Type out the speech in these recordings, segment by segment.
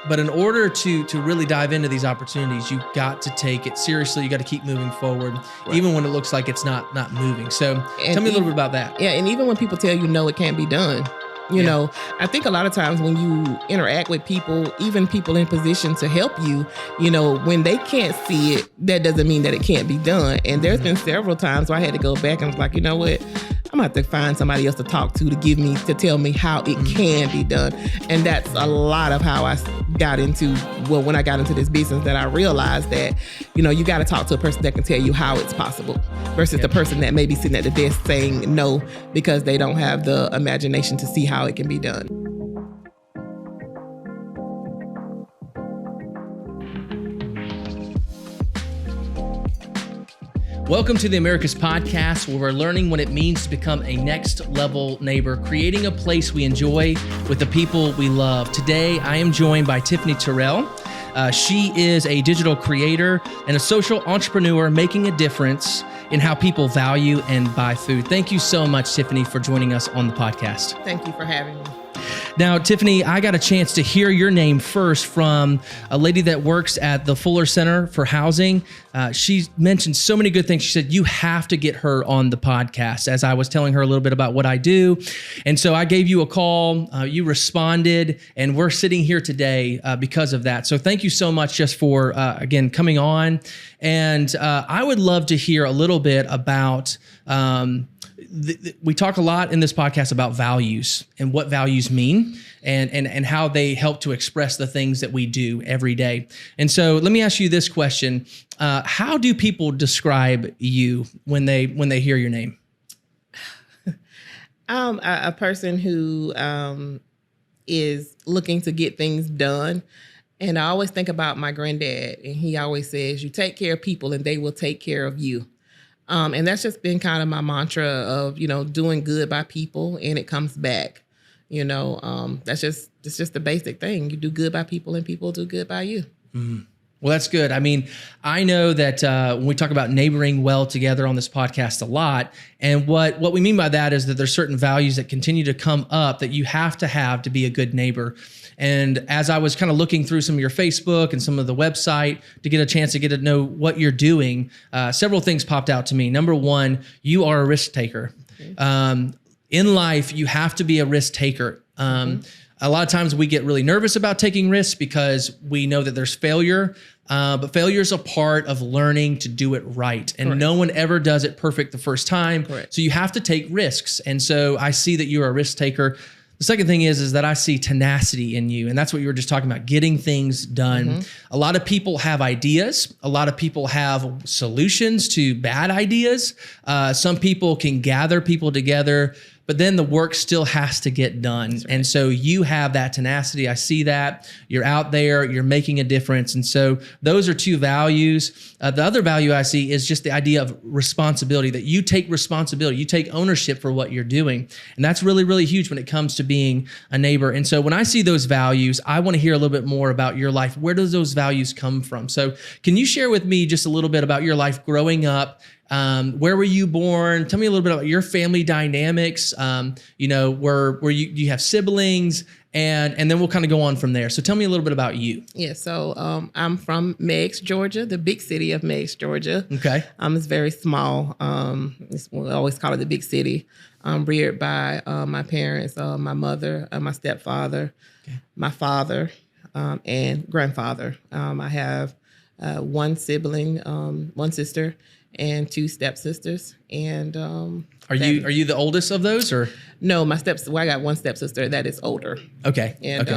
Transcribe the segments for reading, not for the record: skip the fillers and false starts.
But in order to really dive into these opportunities, you've got to take it seriously. You got to keep moving forward, even when it looks like it's not moving. So tell me a little bit about that. Yeah, and even when people tell you no, it can't be done. You know, I think a lot of times when you interact with people, even people in position to help you, you know, when they can't see it, that doesn't mean that it can't be done. And there's been several times where I had to go back and was like, you know what? I'm going to have to find somebody else to talk to tell me how it can be done. And that's a lot of how I got into, when I got into this business, that I realized that, you know, you got to talk to a person that can tell you how it's possible versus the person that may be sitting at the desk saying no because they don't have the imagination to see how it can be done. Welcome to the Americus Podcast, where we're learning what it means to become a next level neighbor, creating a place we enjoy with the people we love. Today, I am joined by Tiffany Terrell. She is a digital creator and a social entrepreneur making a difference in how people value and buy food. Thank you so much, Tiffany, for joining us on the podcast. Thank you for having me. Now, Tiffany, I got a chance to hear your name first from a lady that works at the Fuller Center for Housing. She mentioned so many good things. She said, you have to get her on the podcast, as I was telling her a little bit about what I do. And so I gave you a call, you responded, and we're sitting here today because of that. So thank you so much just for, again, coming on. And I would love to hear a little bit about we talk a lot in this podcast about values and what values mean and how they help to express the things that we do every day. And so let me ask you this question. How do people describe you when they hear your name? A person who is looking to get things done. And I always think about my granddad, and he always says, you take care of people and they will take care of you. And that's just been kind of my mantra of, you know, doing good by people and it comes back. You know, it's just the basic thing. You do good by people and people do good by you. Mm-hmm. Well, that's good. I mean, I know that when we talk about neighboring well together on this podcast a lot, and what we mean by that is that there's certain values that continue to come up that you have to be a good neighbor. And as I was kind of looking through some of your Facebook and some of the website to get a chance to get to know what you're doing, several things popped out to me. Number one, you are a risk taker. In life, you have to be a risk taker. A lot of times we get really nervous about taking risks because we know that there's failure, but failure is a part of learning to do it right. And no one ever does it perfect the first time. So you have to take risks. And so I see that you're a risk taker. The second thing is that I see tenacity in you. And that's what you were just talking about, getting things done. A lot of people have ideas. A lot of people have solutions to bad ideas. Some people can gather people together, but then the work still has to get done. And so you have that tenacity. I see that. You're out there, you're making a difference. And so those are two values. The other value I see is just the idea of responsibility, that you take responsibility, you take ownership for what you're doing. And that's really, really huge when it comes to being a neighbor. And so when I see those values, I want to hear a little bit more about your life. Where does those values come from? So can you share with me just a little bit about your life growing up? Where were you born? Tell me a little bit about your family dynamics. You know, where you have siblings, and then we'll kind of go on from there. So tell me a little bit about you. Yeah, so I'm from Meigs, Georgia, the big city of Meigs, Georgia. Okay. It's very small. We always call it the big city. I'm reared by my parents, my mother, my stepfather, my father, and grandfather. I have one sibling, one sister, and two stepsisters. And are you the oldest of those, or no? I got one stepsister that is older. Okay. And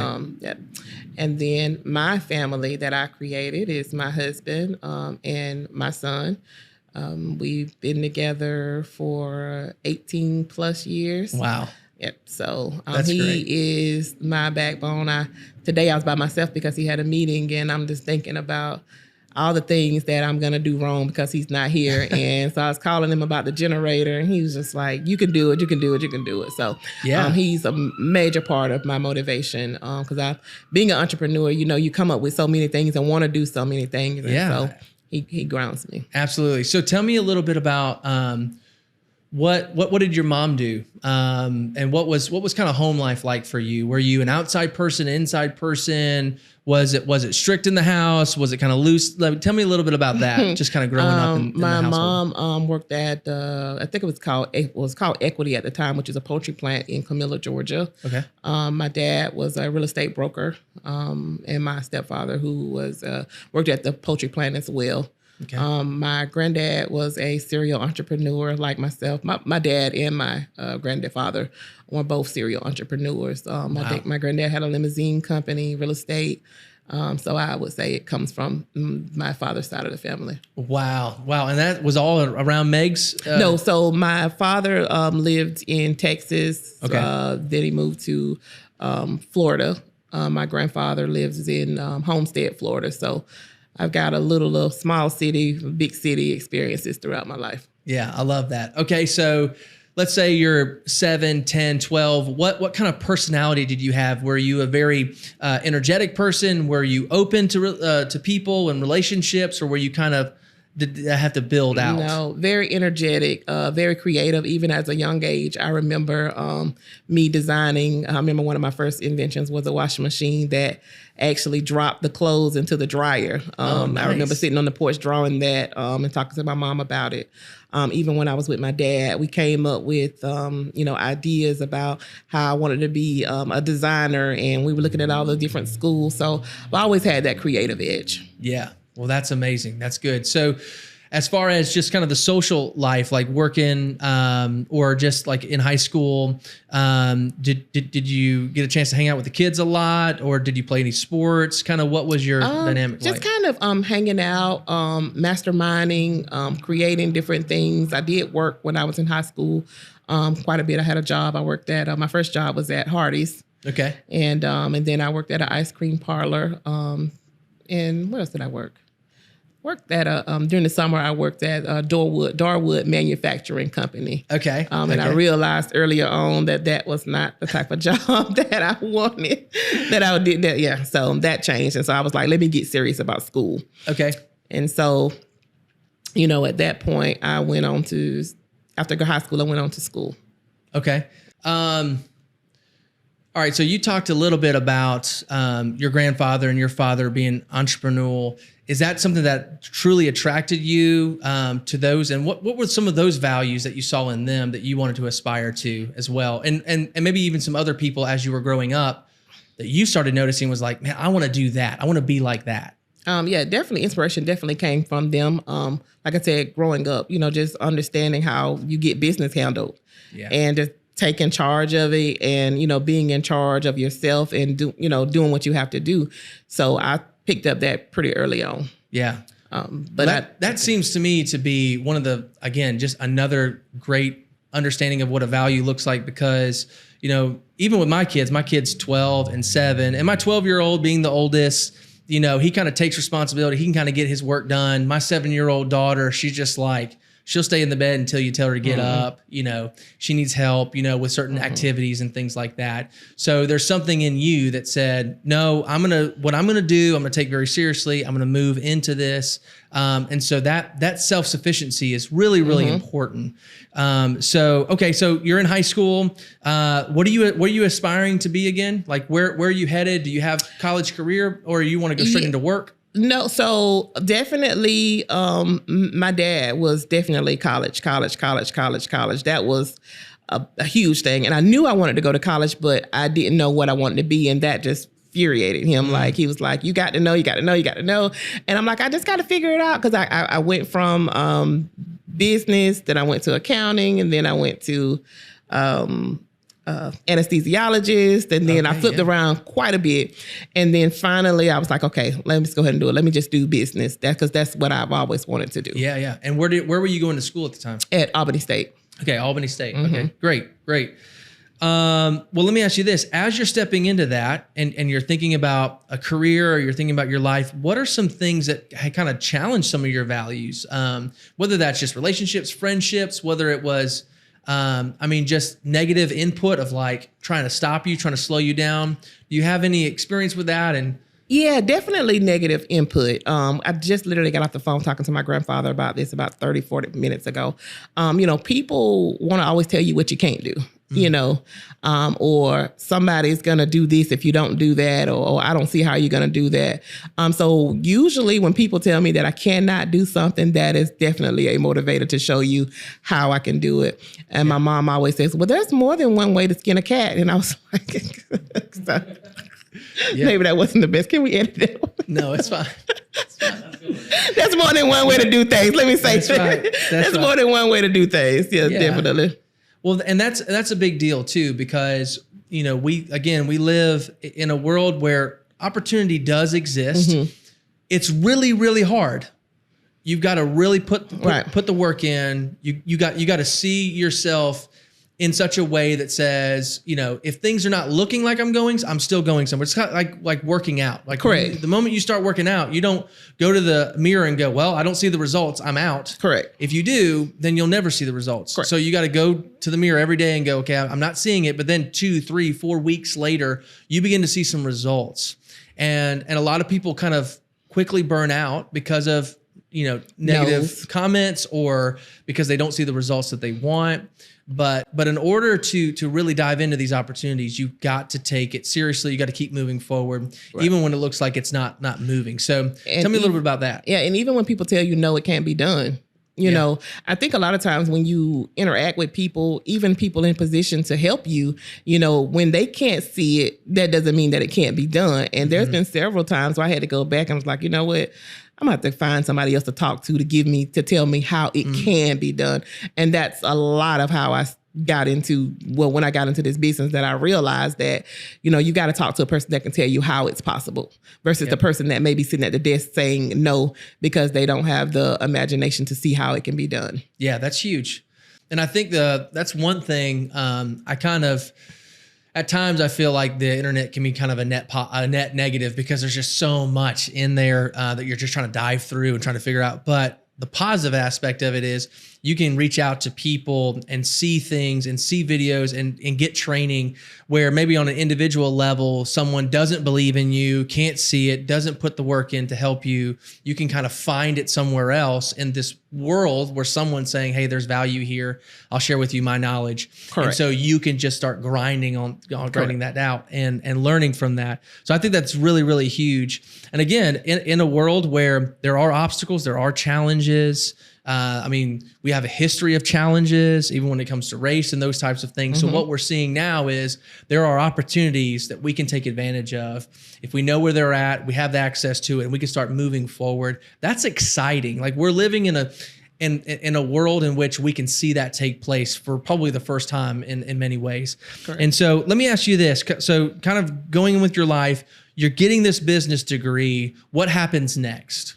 and then my family that I created is my husband and my son. We've been together for 18 plus years. Wow. Yep. So he great. Is my backbone. Today I was by myself because he had a meeting, and I'm just thinking about all the things that I'm going to do wrong because he's not here. And so I was calling him about the generator, and he was just like, you can do it, you can do it, you can do it. So he's a major part of my motivation because being an entrepreneur, you know, you come up with so many things and want to do so many things. And so he grounds me. Absolutely. So tell me a little bit about what did your mom do? And what was kind of home life like for you? Were you an outside person, inside person? Was it strict in the house? Was it kind of loose? Tell me a little bit about that. Just kind of growing up in my the household. mom worked at I think it was called Equity at the time, which is a poultry plant in Camilla, Georgia. Okay. My dad was a real estate broker, and my stepfather, who was worked at the poultry plant as well. Okay. My granddad was a serial entrepreneur like myself. My dad and my grandfather were both serial entrepreneurs. I think my granddad had a limousine company, real estate. So I would say it comes from my father's side of the family. Wow. And that was all around Meg's? No, so my father lived in Texas. Okay. Then he moved to Florida. My grandfather lives in Homestead, Florida. So I've got a little small city, big city experiences throughout my life. Yeah, I love that. Okay, so let's say you're 7, 10, 12. What kind of personality did you have? Were you a very energetic person? Were you open to people and relationships, or were you kind of did I have to build out? No, very energetic, very creative. Even as a young age, I remember me designing. I remember one of my first inventions was a washing machine that actually dropped the clothes into the dryer. Nice. I remember sitting on the porch drawing that and talking to my mom about it. Even when I was with my dad, we came up with, ideas about how I wanted to be a designer, and we were looking at all the different schools. So I always had that creative edge. Yeah. Well, that's amazing. That's good. So as far as just kind of the social life, like working or just like in high school, did you get a chance to hang out with the kids a lot, or did you play any sports? Kind of what was your dynamic just like? Kind of hanging out, masterminding, creating different things. I did work when I was in high school quite a bit. I had a job. I worked at, my first job was at Hardee's. Okay. And then I worked at an ice cream parlor. And where else did I work? Worked at during the summer. I worked at Darwood Manufacturing Company. Okay. And I realized earlier on that was not the type of job that I wanted. So that changed, and so I was like, let me get serious about school. Okay. And so, at that point, I went on to after high school. I went on to school. Okay. All right. So you talked a little bit about your grandfather and your father being entrepreneurial. Is that something that truly attracted you to those? And what were some of those values that you saw in them that you wanted to aspire to as well? And maybe even some other people as you were growing up that you started noticing was like, man, I want to do that. I want to be like that. Yeah, definitely. Inspiration definitely came from them. Like I said, growing up, just understanding how you get business handled. Yeah. And just taking charge of it, and, being in charge of yourself, and doing what you have to do. So I picked up that pretty early on. Yeah. But that seems to me to be one of the, again, just another great understanding of what a value looks like, because, even with my kids 12 and 7, and my 12-year-old being the oldest, he kind of takes responsibility. He can kind of get his work done. My 7-year-old daughter, she's just like, she'll stay in the bed until you tell her to get up. She needs help, with certain activities and things like that. So there's something in you that said, no, what I'm going to do, I'm going to take very seriously. I'm going to move into this. And so that self-sufficiency is really, really important. So you're in high school. What are you aspiring to be again? Like where are you headed? Do you have college career, or you want to go straight into work? No, so definitely, my dad was definitely college. That was a huge thing. And I knew I wanted to go to college, but I didn't know what I wanted to be. And that just infuriated him. Like, he was like, you got to know. And I'm like, I just got to figure it out. Cause I went from, business, then I went to accounting, and then I went to, anesthesiologist, and then I flipped around quite a bit, and then finally I was like, okay, let me just go ahead and do it. Let me just do business. Because that's what I've always wanted to do. Yeah. And where were you going to school at the time? At Albany State. Okay, Albany State. Okay, great. Well, let me ask you this: as you're stepping into that, and you're thinking about a career, or you're thinking about your life, what are some things that kind of challenge some of your values? Whether that's just relationships, friendships, whether it was just negative input of like trying to stop you, trying to slow you down. Do you have any experience with that? And Yeah, definitely negative input. I just literally got off the phone talking to my grandfather about this about 30, 40 minutes ago. People want to always tell you what you can't do, or somebody's going to do this if you don't do that, or I don't see how you're going to do that. So usually when people tell me that I cannot do something, that is definitely a motivator to show you how I can do it. And my mom always says, well, there's more than one way to skin a cat. And I was like, maybe that wasn't the best. Can we edit that? No, it's fine. That's more than one way to do things. Let me say that. That's more than one way to do things. Yeah, definitely. Well, and that's a big deal too, because we live in a world where opportunity does exist. Mm-hmm. It's really, really hard. You've got to really put the work in. You got to see yourself in such a way that says, if things are not looking like I'm still going somewhere. It's kind of like working out. Like correct. The moment you start working out, you don't go to the mirror and go, well, I don't see the results, I'm out. Correct. If you do, then you'll never see the results. Correct. So you got to go to the mirror every day and go, okay, I'm not seeing it. But then 2, 3, 4 weeks later, you begin to see some results. And a lot of people kind of quickly burn out because of, negative comments or because they don't see the results that they want. But in order to really dive into these opportunities, you've got to take it seriously. You got to keep moving forward, even when it looks like it's not moving. So tell me a little bit about that. Yeah, and even when people tell you, no, it can't be done. I think a lot of times when you interact with people, even people in position to help you, when they can't see it, that doesn't mean that it can't be done. And there's been several times where I had to go back and was like, you know what? I'm going to have to find somebody else to talk to tell me how it can be done. And that's a lot of how I got into, when I got into this business, that I realized that, you got to talk to a person that can tell you how it's possible versus the person that may be sitting at the desk saying no because they don't have the imagination to see how it can be done. Yeah, that's huge. And I think that's one thing at times I feel like the internet can be kind of a net negative because there's just so much in there that you're just trying to dive through and trying to figure out. But the positive aspect of it is you can reach out to people and see things and see videos and get training where maybe on an individual level, someone doesn't believe in you, can't see it, doesn't put the work in to help you. You can kind of find it somewhere else in this world where someone's saying, hey, there's value here. I'll share with you my knowledge. Correct. And so you can just start grinding that out and learning from that. So I think that's really, really huge. And again, in a world where there are obstacles, there are challenges. We have a history of challenges, even when it comes to race and those types of things. So what we're seeing now is there are opportunities that we can take advantage of. If we know where they're at, we have the access to it, and we can start moving forward. That's exciting. Like we're living in a world in which we can see that take place for probably the first time in many ways. Correct. And so let me ask you this. So kind of going in with your life, you're getting this business degree. What happens next?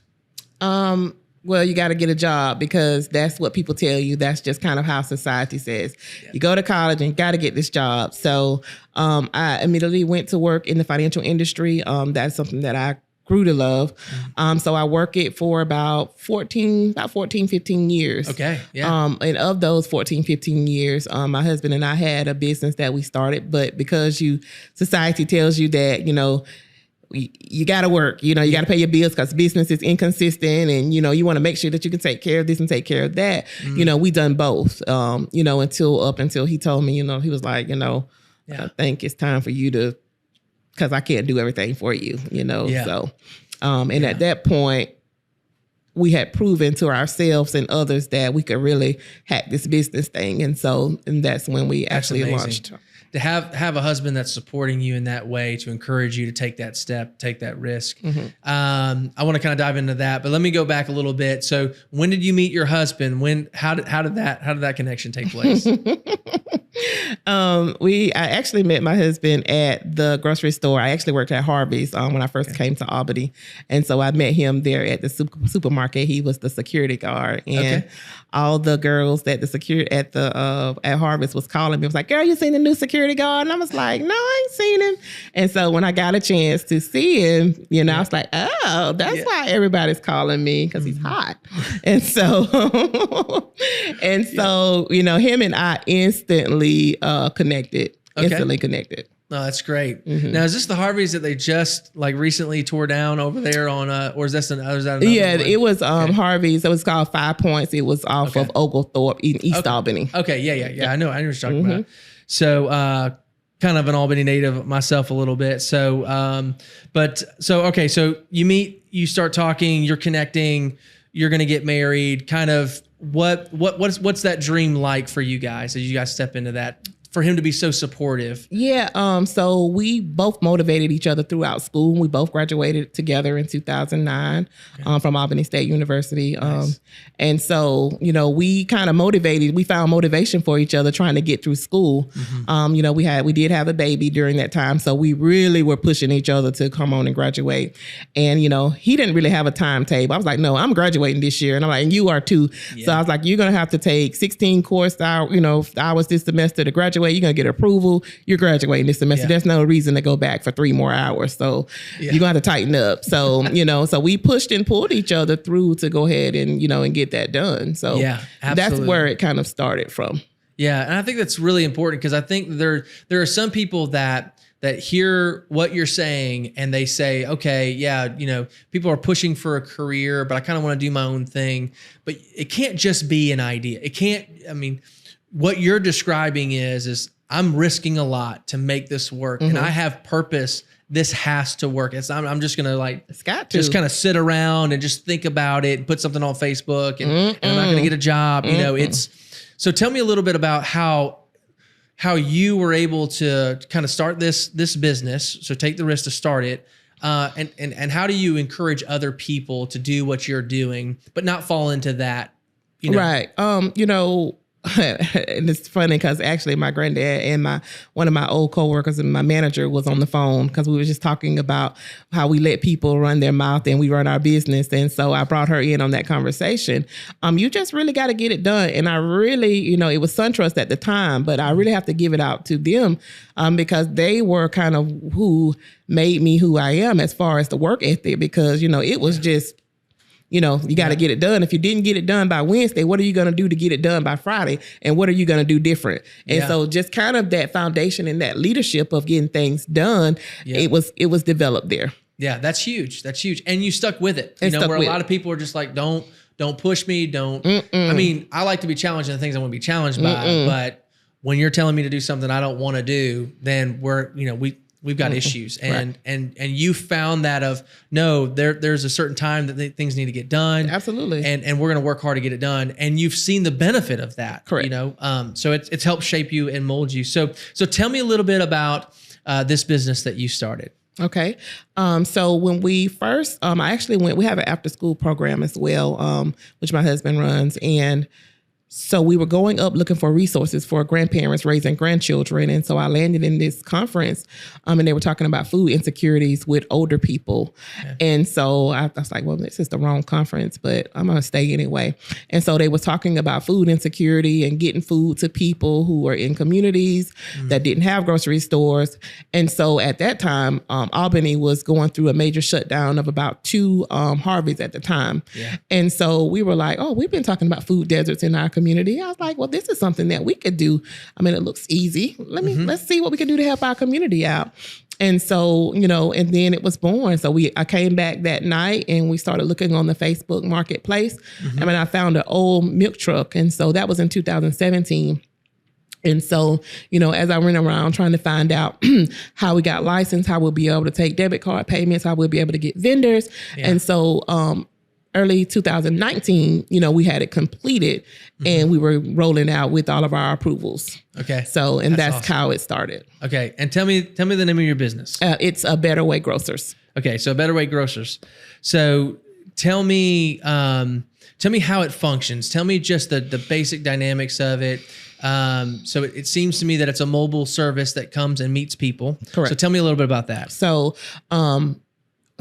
Well, you got to get a job because that's what people tell you. That's just kind of how society says. Yeah. You go to college and you got to get this job. So I immediately went to work in the financial industry. That's something that I grew to love. So I worked it for about 14, 15 years. Okay. Yeah. And of those 14, 15 years, my husband and I had a business that we started, but because society tells you that, you got to work, you got to pay your bills because business is inconsistent and, you want to make sure that you can take care of this and take care of that. We done both, until he told me, he was like, I think it's time for you to, because I can't do everything for you, Yeah. So, at that point, we had proven to ourselves and others that we could really hack this business thing. And that's when we actually launched. To have a husband that's supporting you in that way, to encourage you to take that step, take that risk. I want to kind of dive into that, but let me go back a little bit. So when did you meet your husband? How did that connection take place? I actually met my husband at the grocery store. I actually worked at Harvey's when I first came to Albany. And so I met him there at the supermarket. He was the security guard. And all the girls at at Harvey's was calling me. It was like, girl, you seen the new security guard? And I was like, no, I ain't seen him. And so when I got a chance to see him, I was like, oh, that's why everybody's calling me, because he's hot. And so, him and I instantly connected. No, that's great. Now, is this the Harveys that they just like recently tore down over there on, or is that another Yeah, one? it was Harvey's. It was called 5 Points. It was off of Oglethorpe in East Albany. Okay, yeah. I know what you're talking about. So, kind of an Albany native myself a little bit. So, so you start talking, you're connecting, you're going to get married. Kind of what's that dream like for you guys as you guys step into that? For him to be so supportive. Yeah. So we both motivated each other throughout school. We both graduated together in 2009 from Albany State University. Nice. And so, we kind of we found motivation for each other trying to get through school. We did have a baby during that time. So we really were pushing each other to come on and graduate. And, he didn't really have a timetable. I was like, no, I'm graduating this year. And I'm like, and you are too. Yeah. So I was like, you're going to have to take 16 hours this semester to graduate. You're going to get approval. You're graduating this semester. Yeah. There's no reason to go back for 3 more hours. So you're going to have to tighten up. So, so we pushed and pulled each other through to go ahead and, and get that done. So that's where it kind of started from. Yeah. And I think that's really important because I think there are some people that hear what you're saying and they say, okay, people are pushing for a career, but I kind of want to do my own thing. But it can't just be an idea. What you're describing is I'm risking a lot to make this work, and I have purpose. This has to work. I'm just gonna just kind of sit around and just think about it and put something on Facebook, and I'm not gonna get a job. So tell me a little bit about how you were able to kind of start this business. So take the risk to start it, and how do you encourage other people to do what you're doing, but not fall into that? Right. And it's funny because actually my granddad and one of my old coworkers and my manager was on the phone because we were just talking about how we let people run their mouth and we run our business. And so I brought her in on that conversation. You just really got to get it done. And I really, it was SunTrust at the time, but I really have to give it out to them because they were kind of who made me who I am as far as the work ethic, because, it was just, you got to get it done. If you didn't get it done by Wednesday, what are you going to do to get it done by Friday? And what are you going to do different? And so just kind of that foundation and that leadership of getting things done, it was developed there. Yeah, that's huge. That's huge. And you stuck with it. Where a lot of people are just like, don't push me. Don't. I like to be challenged in the things I want to be challenged by. But when you're telling me to do something I don't want to do, then we've got issues. And you found that there's a certain time that things need to get done. Absolutely. And we're going to work hard to get it done. And you've seen the benefit of that. Correct. So it's helped shape you and mold you. So tell me a little bit about this business that you started. Okay. So when we first, I actually we have an after school program as well, which my husband runs. And so we were going up looking for resources for grandparents raising grandchildren. And so I landed in this conference and they were talking about food insecurities with older people. Yeah. And so I was like, well, this is the wrong conference, but I'm going to stay anyway. And so they were talking about food insecurity and getting food to people who were in communities that didn't have grocery stores. And so at that time, Albany was going through a major shutdown of about 2 Harveys at the time. Yeah. And so we were like, oh, we've been talking about food deserts in our community. I was like, well, this is something that we could do. It looks easy. Let's see what we can do to help our community out. And so, and then it was born. So I came back that night and we started looking on the Facebook marketplace. I found an old milk truck. And so that was in 2017. And so, as I went around trying to find out how we got licensed, how we'll be able to take debit card payments, how we'll be able to get vendors. Yeah. And so, early 2019, we had it completed and we were rolling out with all of our approvals. Okay. So, and that's awesome. how it started. Okay. And tell me the name of your business. It's a Better Way Grocers. Okay. So Better Way Grocers. So tell me how it functions. Tell me just the basic dynamics of it. So it seems to me that it's a mobile service that comes and meets people. Correct. So tell me a little bit about that. So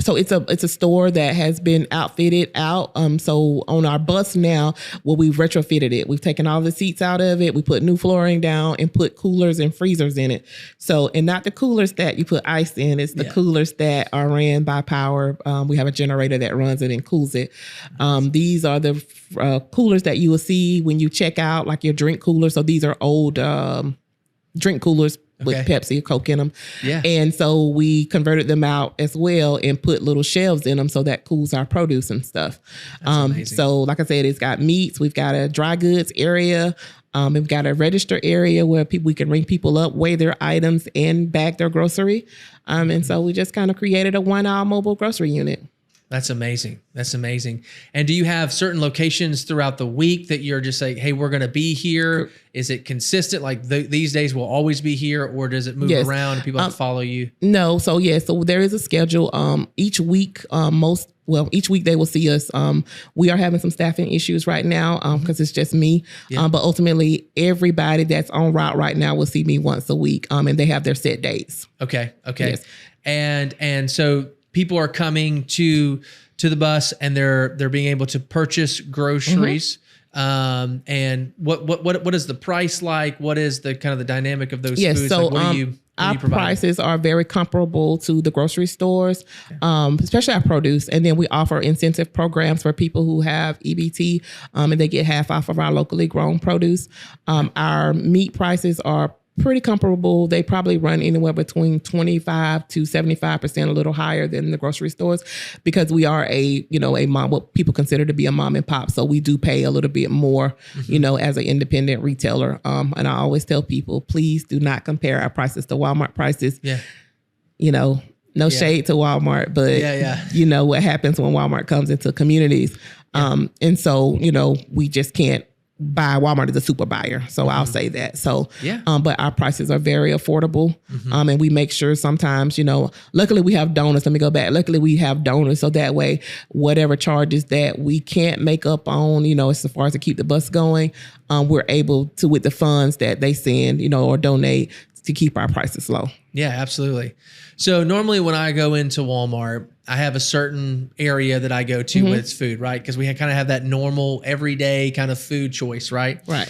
it's a store that has been outfitted out. So on our bus now, we've retrofitted it. We've taken all the seats out of it. We put new flooring down and put coolers and freezers in it. So, and not the coolers that you put ice in. It's the coolers that are ran by power. We have a generator that runs it and cools it. These are the coolers that you will see when you check out, like your drink cooler. So these are old drink coolers with Pepsi or Coke in them. Yeah. And so we converted them out as well and put little shelves in them so that cools our produce and stuff. So like I said, it's got meats. We've got a dry goods area. We've got a register area where we can ring people up, weigh their items, and bag their grocery. And so we just kind of created a 1-hour mobile grocery unit. That's amazing. That's amazing. And do you have certain locations throughout the week that you're just like, hey, we're going to be here? Is it consistent? Like these days we'll always be here, or does it move around and people have to follow you? No. So so there is a schedule. Each week, each week they will see us. We are having some staffing issues right now because it's just me. Yeah. But ultimately, everybody that's on route right now will see me once a week, and they have their set days. Okay. Yes. And so people are coming to the bus and they're being able to purchase groceries. And what is the price like? What is the kind of the dynamic of those foods? So like, what are you our prices are very comparable to the grocery stores, especially our produce. And then we offer incentive programs for people who have EBT, and they get half off of our locally grown produce. Our meat prices are pretty comparable. They probably run anywhere between 25 to 75%, a little higher than the grocery stores, because we are a mom, what people consider to be a mom and pop. So we do pay a little bit more, as an independent retailer. And I always tell people, please do not compare our prices to Walmart prices. Yeah. No shade to Walmart, but you know what happens when Walmart comes into communities. And so, we just can't buy Walmart as a super buyer. So I'll say that. So, but our prices are very affordable. And we make sure sometimes, luckily we have donors. Let me go back. Luckily we have donors. So that way, whatever charges that we can't make up on, as far as to keep the bus going, we're able to, with the funds that they send, or donate, to keep our prices low. Yeah, absolutely. So normally when I go into Walmart, I have a certain area that I go to with food, right? Because we kind of have that normal everyday kind of food choice, right? Right.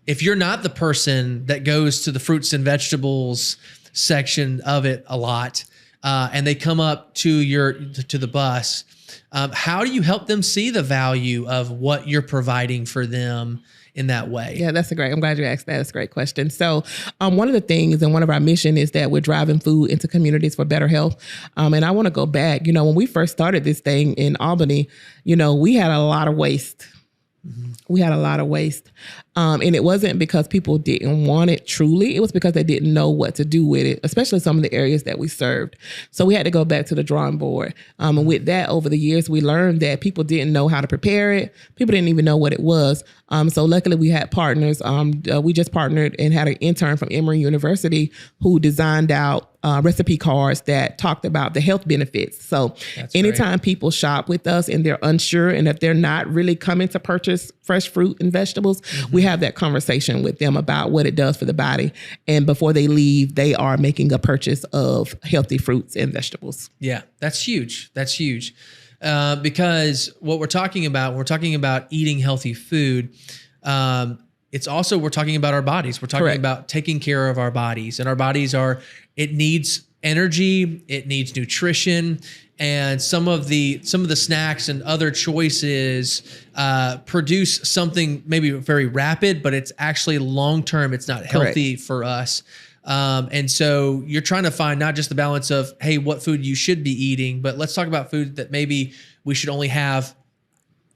If you're not the person that goes to the fruits and vegetables section of it a lot, and they come up to the bus, how do you help them see the value of what you're providing for them in that way? Yeah, I'm glad you asked that. That's a great question. So one of the things and one of our mission is that we're driving food into communities for better health. And I want to go back, when we first started this thing in Albany, we had a lot of waste. We had a lot of waste. And it wasn't because people didn't want it truly. It was because they didn't know what to do with it, especially some of the areas that we served. So we had to go back to the drawing board. And with that, over the years, we learned that people didn't know how to prepare it. People didn't even know what it was. So luckily we had partners. We just partnered and had an intern from Emory University who designed out recipe cards that talked about the health benefits. So anytime people shop with us and they're unsure, and if they're not really coming to purchase fresh fruit and vegetables, we have that conversation with them about what it does for the body. And before they leave, they are making a purchase of healthy fruits and vegetables. Yeah, that's huge. That's huge. Because what we're talking about eating healthy food, it's also, we're talking about our bodies. We're talking about taking care of our bodies, and our bodies it needs energy, it needs nutrition, and some of the snacks and other choices produce something maybe very rapid, but it's actually long-term. It's not healthy for us. And so you're trying to find not just the balance of, hey, what food you should be eating, but let's talk about food that maybe we should only have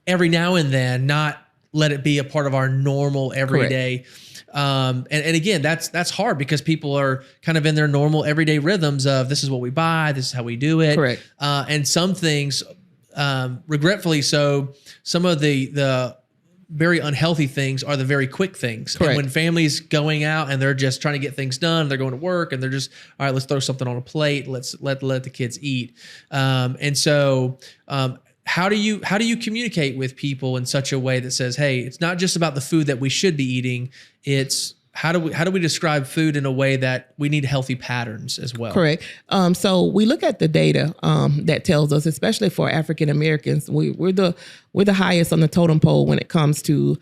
every now and then, not let it be a part of our normal everyday. And again, that's hard because people are kind of in their normal everyday rhythms of, this is what we buy, this is how we do it. Correct. And some things, regretfully so, some of the very unhealthy things are the very quick things. Correct. And when families going out and they're just trying to get things done, they're going to work and they're just, all right, let's throw something on a plate. Let's let the kids eat. And so, how do you communicate with people in such a way that says, hey, it's not just about the food that we should be eating. It's how do we describe food in a way that we need healthy patterns as well? Correct. So we look at the data that tells us, especially for African Americans, we're the highest on the totem pole when it comes to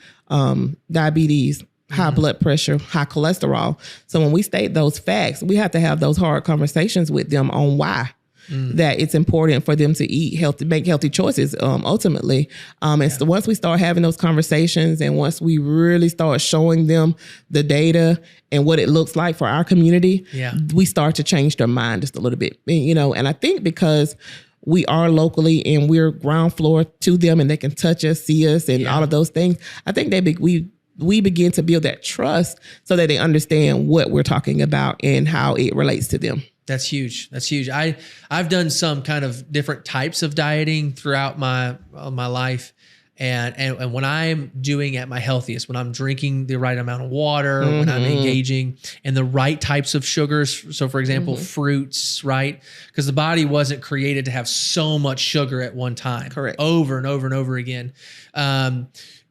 diabetes, high blood pressure, high cholesterol. So when we state those facts, we have to have those hard conversations with them on why. that it's important for them to eat healthy, make healthy choices, ultimately. And so once we start having those conversations and once we really start showing them the data and what it looks like for our community, we start to change their mind just a little bit, and I think because we are locally and we're ground floor to them and they can touch us, see us, and all of those things, I think we begin to build that trust so that they understand what we're talking about and how it relates to them. That's huge. That's huge. I've done some kind of different types of dieting throughout my life. And when I'm doing at my healthiest, when I'm drinking the right amount of water, when I'm engaging in the right types of sugars. So for example, fruits, right? Because the body wasn't created to have so much sugar at one time. Correct. Over and over and over again.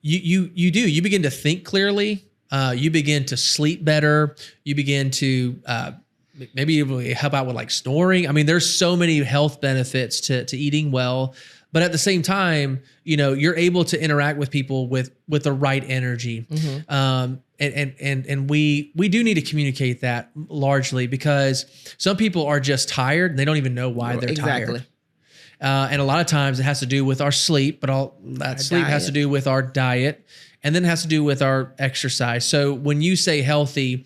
You begin to think clearly. You begin to sleep better. You begin to maybe even help out with like snoring. I mean, there's so many health benefits to eating well. But at the same time, you're able to interact with people with the right energy. And we do need to communicate that largely because some people are just tired and they don't even know why they're tired. And a lot of times it has to do with our sleep, but that sleep has to do with our diet. And then it has to do with our exercise. So when you say healthy,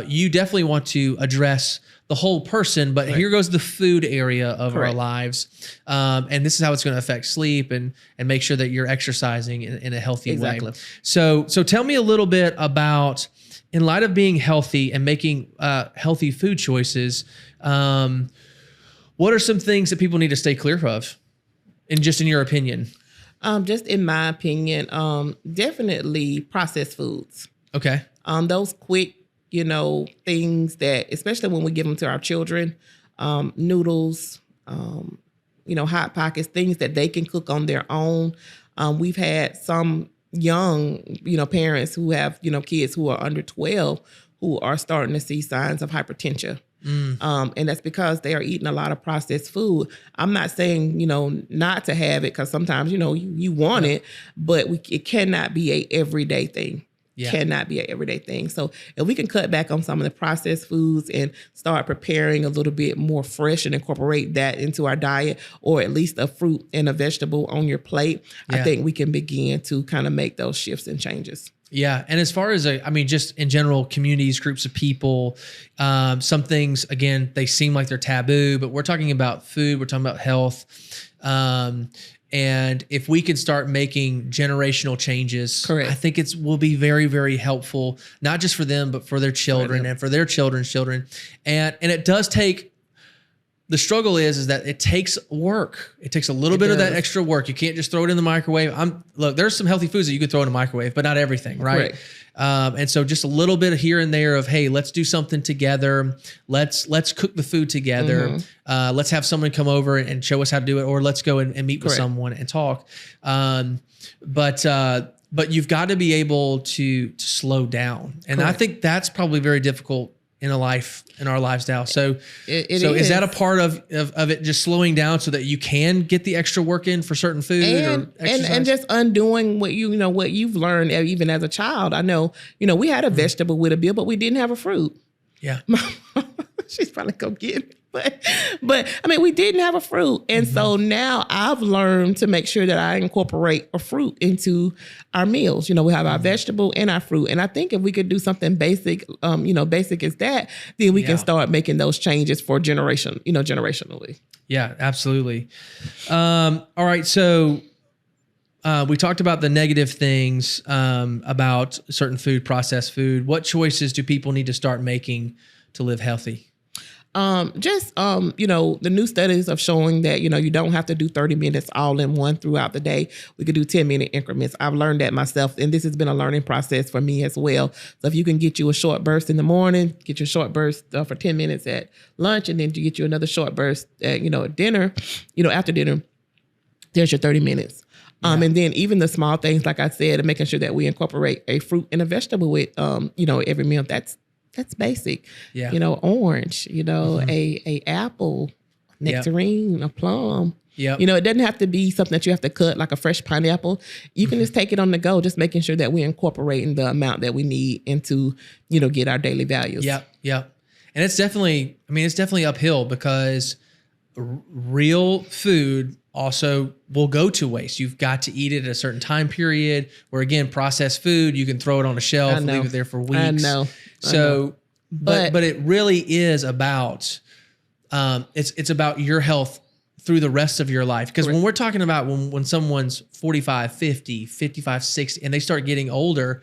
you definitely want to address the whole person, but here goes the food area of our lives. And this is how it's going to affect sleep and make sure that you're exercising in a healthy way. So tell me a little bit about, in light of being healthy and making healthy food choices, what are some things that people need to stay clear of, in your opinion? Just in my opinion, definitely processed foods. Okay. Those quick, things that, especially when we give them to our children, noodles, Hot Pockets, things that they can cook on their own. We've had some young, parents who have, kids who are under 12 who are starting to see signs of hypertension. And that's because they are eating a lot of processed food. I'm not saying, not to have it because sometimes, you want it, but it cannot be a everyday thing. Cannot be an everyday thing. So if we can cut back on some of the processed foods and start preparing a little bit more fresh and incorporate that into our diet, or at least a fruit and a vegetable on your plate, I think we can begin to kind of make those shifts and changes. Yeah. And as far as, just in general, communities, groups of people, some things, again, they seem like they're taboo, but we're talking about food, we're talking about health. And if we can start making generational changes, I think will be very, very helpful, not just for them, but for their children and for their children's children. And it does take, the struggle is that it takes work. It takes a little bit of that extra work. You can't just throw it in the microwave. Look, there's some healthy foods that you could throw in the microwave, but not everything, right? And so just a little bit here and there of, hey, let's do something together. Let's cook the food together. Let's have someone come over and show us how to do it, or let's go and meet with someone and talk. But you've got to be able to slow down. And I think that's probably very difficult in our lives now. So is that a part of it, just slowing down so that you can get the extra work in for certain food or exercise? And just undoing what what you've learned even as a child. I know, we had a vegetable with a meal, but we didn't have a fruit. Yeah. She's probably gonna get me. But we didn't have a fruit. And so now I've learned to make sure that I incorporate a fruit into our meals. We have our vegetable and our fruit. And I think if we could do something basic, basic as that, then we can start making those changes for generationally. Yeah, absolutely. All right. So we talked about the negative things about certain food, processed food. What choices do people need to start making to live healthy? The new studies of showing that, you don't have to do 30 minutes all in one throughout the day. We could do 10-minute increments. I've learned that myself, and this has been a learning process for me as well. So if you can get you a short burst in the morning, get your short burst for 10 minutes at lunch, and then you get you another short burst at, at dinner, after dinner, there's your 30 minutes. And then even the small things, like I said, and making sure that we incorporate a fruit and a vegetable with, every meal. That's basic. Yeah. Orange, a apple, nectarine, a plum. Yep. It doesn't have to be something that you have to cut like a fresh pineapple. You can just take it on the go, just making sure that we're incorporating the amount that we need into, get our daily values. Yep. And it's definitely uphill because real food also will go to waste. You've got to eat it at a certain time period, where again, processed food, you can throw it on a shelf and leave it there for weeks. I know. But it really is about, it's about your health through the rest of your life. Because when we're talking about when someone's 45, 50, 55, 60, and they start getting older,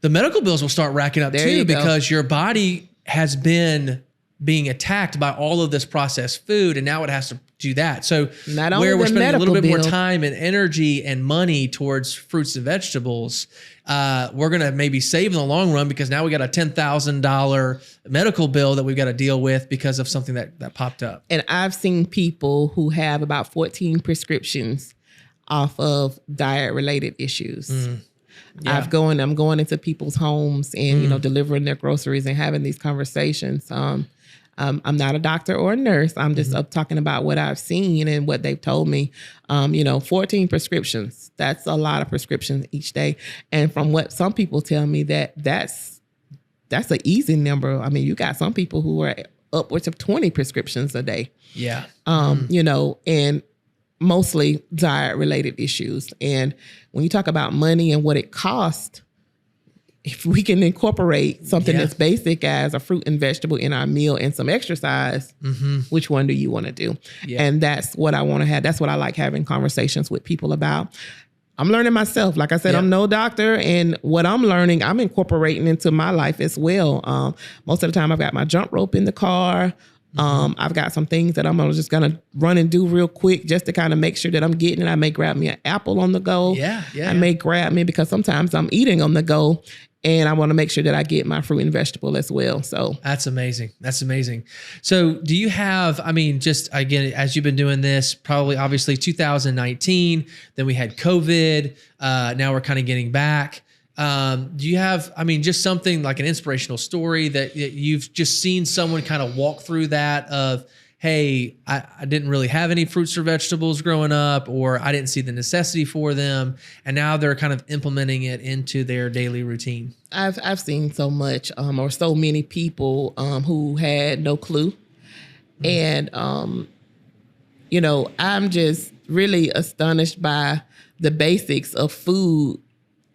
the medical bills will start racking up too, because your body has been being attacked by all of this processed food, and now it has to do that. So where we're spending a little bit more time and energy and money towards fruits and vegetables, we're going to maybe save in the long run, because now we got a $10,000 medical bill that we've got to deal with because of something that popped up. And I've seen people who have about 14 prescriptions off of diet related issues. Yeah. I'm going into people's homes and, delivering their groceries and having these conversations. I'm not a doctor or a nurse. I'm just talking about what I've seen and what they've told me. 14 prescriptions. That's a lot of prescriptions each day. And from what some people tell me, that's an easy number. I mean, you got some people who are upwards of 20 prescriptions a day. Yeah. And mostly diet related issues. And when you talk about money and what it costs, if we can incorporate something that's basic as a fruit and vegetable in our meal and some exercise, which one do you want to do? Yeah. And that's what I want to have. That's what I like having conversations with people about. I'm learning myself. Like I said, I'm no doctor, and what I'm learning, I'm incorporating into my life as well. Most of the time I've got my jump rope in the car. I've got some things that I'm just going to run and do real quick just to kind of make sure that I'm getting it. I may grab me an apple on the go. I may grab me, because sometimes I'm eating on the go, and I want to make sure that I get my fruit and vegetable as well. So that's amazing. That's amazing. So do you have, just again, as you've been doing this, probably obviously 2019, then we had COVID. Now we're kind of getting back. Do you have, just something like an inspirational story that you've just seen someone kind of walk through that of, hey, I didn't really have any fruits or vegetables growing up, or I didn't see the necessity for them, and now they're kind of implementing it into their daily routine? I've seen so much, or so many people who had no clue. And, I'm just really astonished by the basics of food.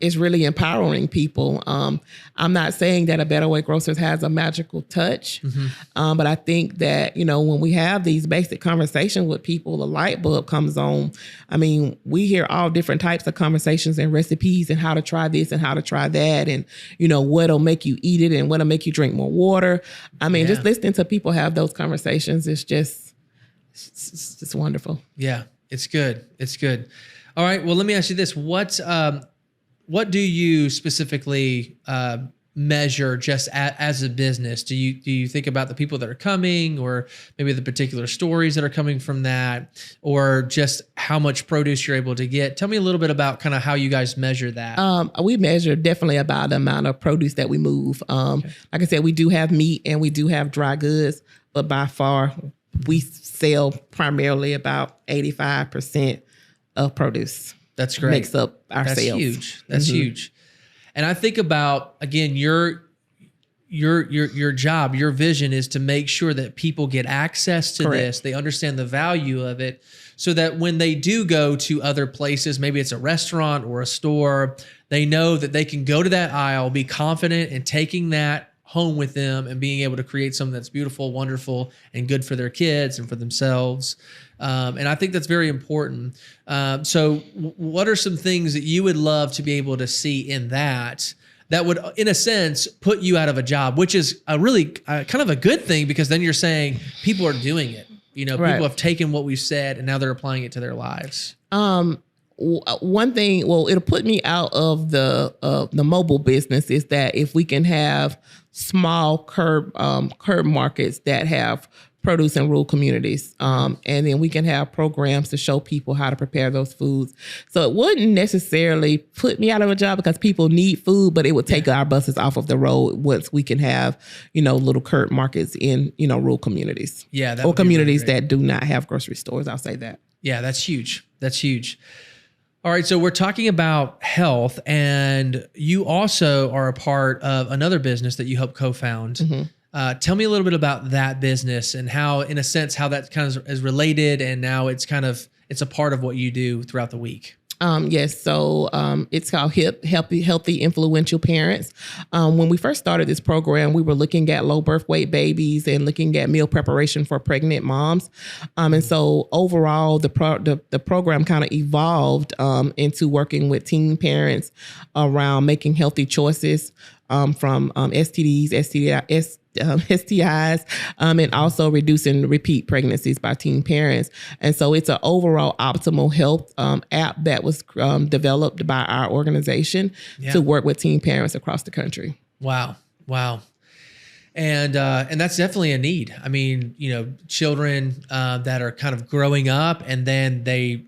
Is really empowering people. I'm not saying that A Better Way Grocers has a magical touch, but I think that, when we have these basic conversations with people, a light bulb comes on. We hear all different types of conversations and recipes and how to try this and how to try that, and, what'll make you eat it and what'll make you drink more water. Just listening to people have those conversations is just wonderful. Yeah, it's good. It's good. All right. Well, let me ask you this. What do you specifically measure just as a business? Do you think about the people that are coming, or maybe the particular stories that are coming from that, or just how much produce you're able to get? Tell me a little bit about kind of how you guys measure that. We measure definitely about the amount of produce that we move. Like I said, we do have meat and we do have dry goods, but by far we sell primarily about 85% of produce. That's great. Makes up our That's sales. Huge. That's huge. And I think about, again, your job, your vision is to make sure that people get access to this. They understand the value of it, so that when they do go to other places, maybe it's a restaurant or a store, they know that they can go to that aisle, be confident in taking that home with them and being able to create something that's beautiful, wonderful, and good for their kids and for themselves. And I think that's very important. So what are some things that you would love to be able to see in that would, in a sense, put you out of a job, which is a really kind of a good thing, because then you're saying people are doing it. People have taken what we've said and now they're applying it to their lives. One thing, it'll put me out of the mobile business, is that if we can have small curb markets that have produce in rural communities. And then we can have programs to show people how to prepare those foods. So it wouldn't necessarily put me out of a job, because people need food, but it would take our buses off of the road once we can have, little curb markets in, rural communities. Yeah. Or communities that do not have grocery stores. I'll say that. Yeah, that's huge. That's huge. All right. So we're talking about health, and you also are a part of another business that you helped co-found. Tell me a little bit about that business and how, in a sense, how that kind of is related, and now it's a part of what you do throughout the week. Yes. So it's called Healthy Influential Parents. When we first started this program, we were looking at low birth weight babies and looking at meal preparation for pregnant moms. And so overall, the program kind of evolved into working with teen parents around making healthy choices from STDs, STIs, and also reducing repeat pregnancies by teen parents. And so it's an overall optimal health app that was developed by our organization to work with teen parents across the country. Wow. And that's definitely a need. I mean, children that are kind of growing up, and then they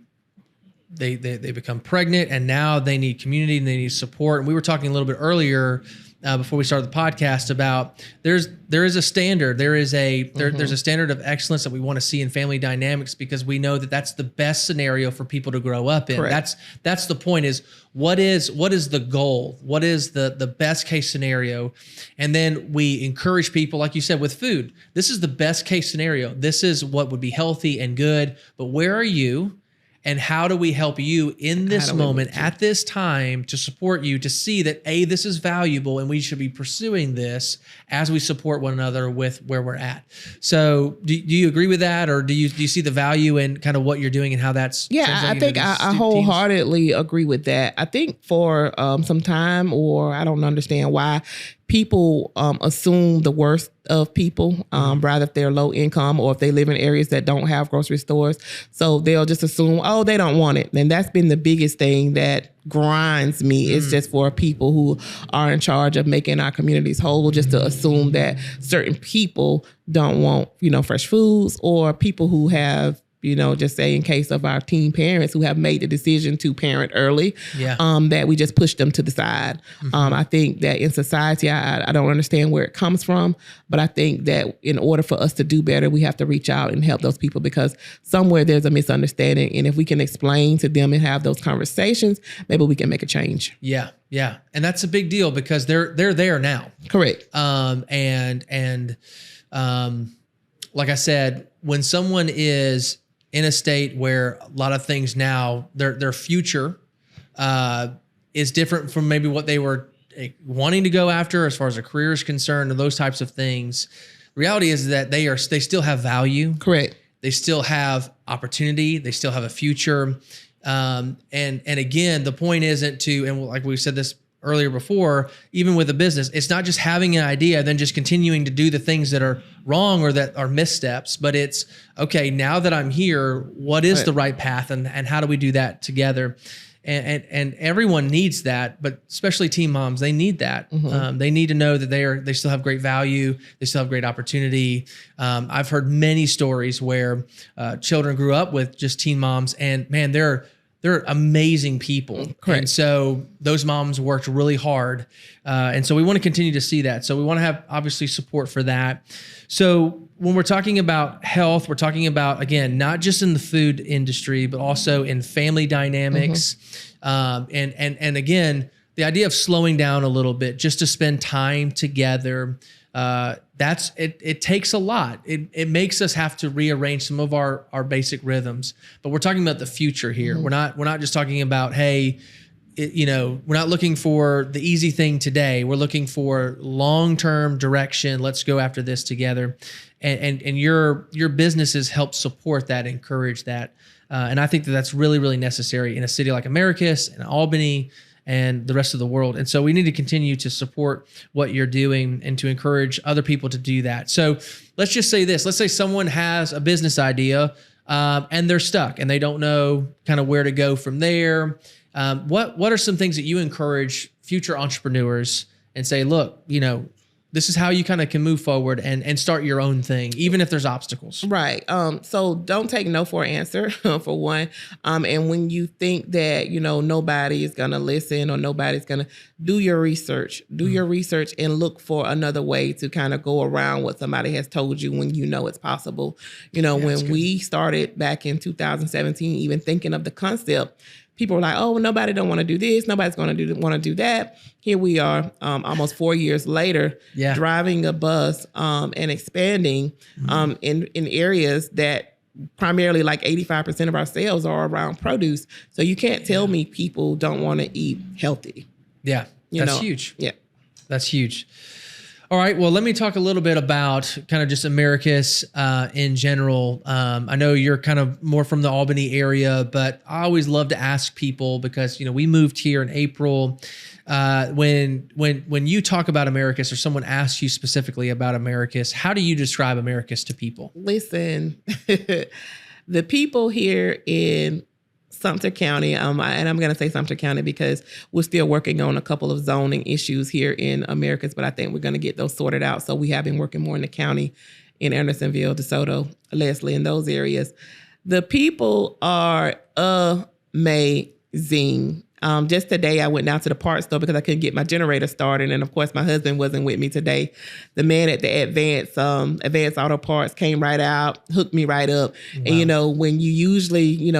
become pregnant, and now they need community and they need support. And we were talking a little bit earlier before we started the podcast about there is a standard. There's a standard of excellence that we want to see in family dynamics, because we know that that's the best scenario for people to grow up in. Correct. That's the point, is what is the goal? What is the best case scenario? And then we encourage people, like you said, with food. This is the best case scenario. This is what would be healthy and good. But where are you? And how do we help you in this moment at this time to support you to see that, this is valuable and we should be pursuing this as we support one another with where we're at. So do you agree with that? Or do you see the value in kind of what you're doing and how that's? Yeah, I think I wholeheartedly agree with that. I think for some time, or I don't understand why, people assume the worst of people, rather if they're low income or if they live in areas that don't have grocery stores. So they'll just assume, they don't want it. And that's been the biggest thing that grinds me. It's just for people who are in charge of making our communities whole, just to assume that certain people don't want, fresh foods, or people who have, just say in case of our teen parents who have made the decision to parent early, that we just push them to the side. I think that in society, I don't understand where it comes from, but I think that in order for us to do better, we have to reach out and help those people, because somewhere there's a misunderstanding. And if we can explain to them and have those conversations, maybe we can make a change. Yeah. And that's a big deal, because they're there now. Correct. And like I said, when someone is in a state where a lot of things now, their future is different from maybe what they were wanting to go after as far as a career is concerned, and those types of things. Reality is that they still have value. Correct. They still have opportunity. They still have a future. And again, the point isn't to, and like we said this earlier before, even with a business, it's not just having an idea, then just continuing to do the things that are wrong or that are missteps, but it's, okay, now that I'm here, what is the right path, and how do we do that together? And everyone needs that, but especially teen moms, they need that. They need to know that they still have great value. They still have great opportunity. I've heard many stories where children grew up with just teen moms, and man, they're amazing people. Correct. And so those moms worked really hard. And so we want to continue to see that. So we want to have obviously support for that. So when we're talking about health, we're talking about, again, not just in the food industry, but also in family dynamics. And again, the idea of slowing down a little bit just to spend time together. It takes a lot. It makes us have to rearrange some of our basic rhythms, but we're talking about the future here. We're not just talking about, hey, we're not looking for the easy thing today. We're looking for long-term direction. Let's go after this together. And your businesses help support that, encourage that. And I think that that's really, really necessary in a city like Americus and Albany and the rest of the world. And so we need to continue to support what you're doing and to encourage other people to do that. So let's just say this. Let's say someone has a business idea and they're stuck and they don't know kind of where to go from there. What are some things that you encourage future entrepreneurs and say, look, this is how you kind of can move forward and start your own thing, even if there's obstacles. Right. So don't take no for an answer, for one. And when you think that, nobody is going to listen or nobody's going to do your research, and look for another way to kind of go around what somebody has told you when it's possible. When we started back in 2017, even thinking of the concept, people were like, oh, well, nobody don't want to do this. Nobody's going to want to do that. Here we are, almost 4 years later, driving a bus and expanding in areas that primarily like 85% of our sales are around produce. So you can't tell me people don't want to eat healthy. Yeah, that's huge. Yeah, that's huge. All right. Well, let me talk a little bit about kind of just Americus in general. I know you're kind of more from the Albany area, but I always love to ask people because, we moved here in April. When you talk about Americus or someone asks you specifically about Americus, how do you describe Americus to people? Listen, the people here in Sumter County, and I'm going to say Sumter County because we're still working on a couple of zoning issues here in Americus, but I think we're going to get those sorted out. So we have been working more in the county, in Andersonville, DeSoto, Leslie, in those areas. The people are amazing. Just today, I went down to the parts store because I couldn't get my generator started. And of course, my husband wasn't with me today. The man at the Advanced Auto Parts came right out, hooked me right up. Wow. And, when you usually,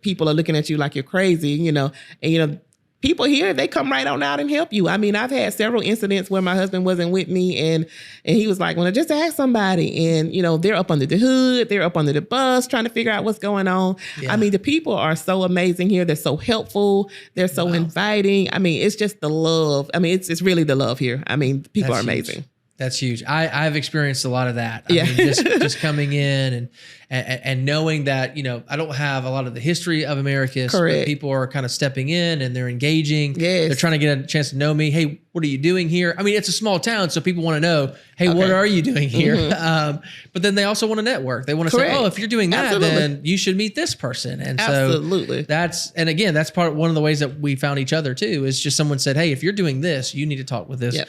people are looking at you like you're crazy, and, people here, they come right on out and help you. I mean, I've had several incidents where my husband wasn't with me and he was like, well, just ask somebody. And, they're up under the hood, they're up under the bus trying to figure out what's going on. Yeah. I mean, the people are so amazing here. They're so helpful. They're so inviting. I mean, it's just the love. I mean, it's really the love here. I mean, people are amazing. Huge. That's huge. I've experienced a lot of that. I mean, just coming in and knowing that, I don't have a lot of the history of Americus, but people are kind of stepping in and they're engaging. Yes. They're trying to get a chance to know me. Hey, what are you doing here? I mean, it's a small town, so people want to know, hey, what are you doing here? Mm-hmm. But then they also want to network. They want to say, oh, if you're doing that, then you should meet this person. And so that's one of the ways that we found each other too, is just someone said, hey, if you're doing this, you need to talk with this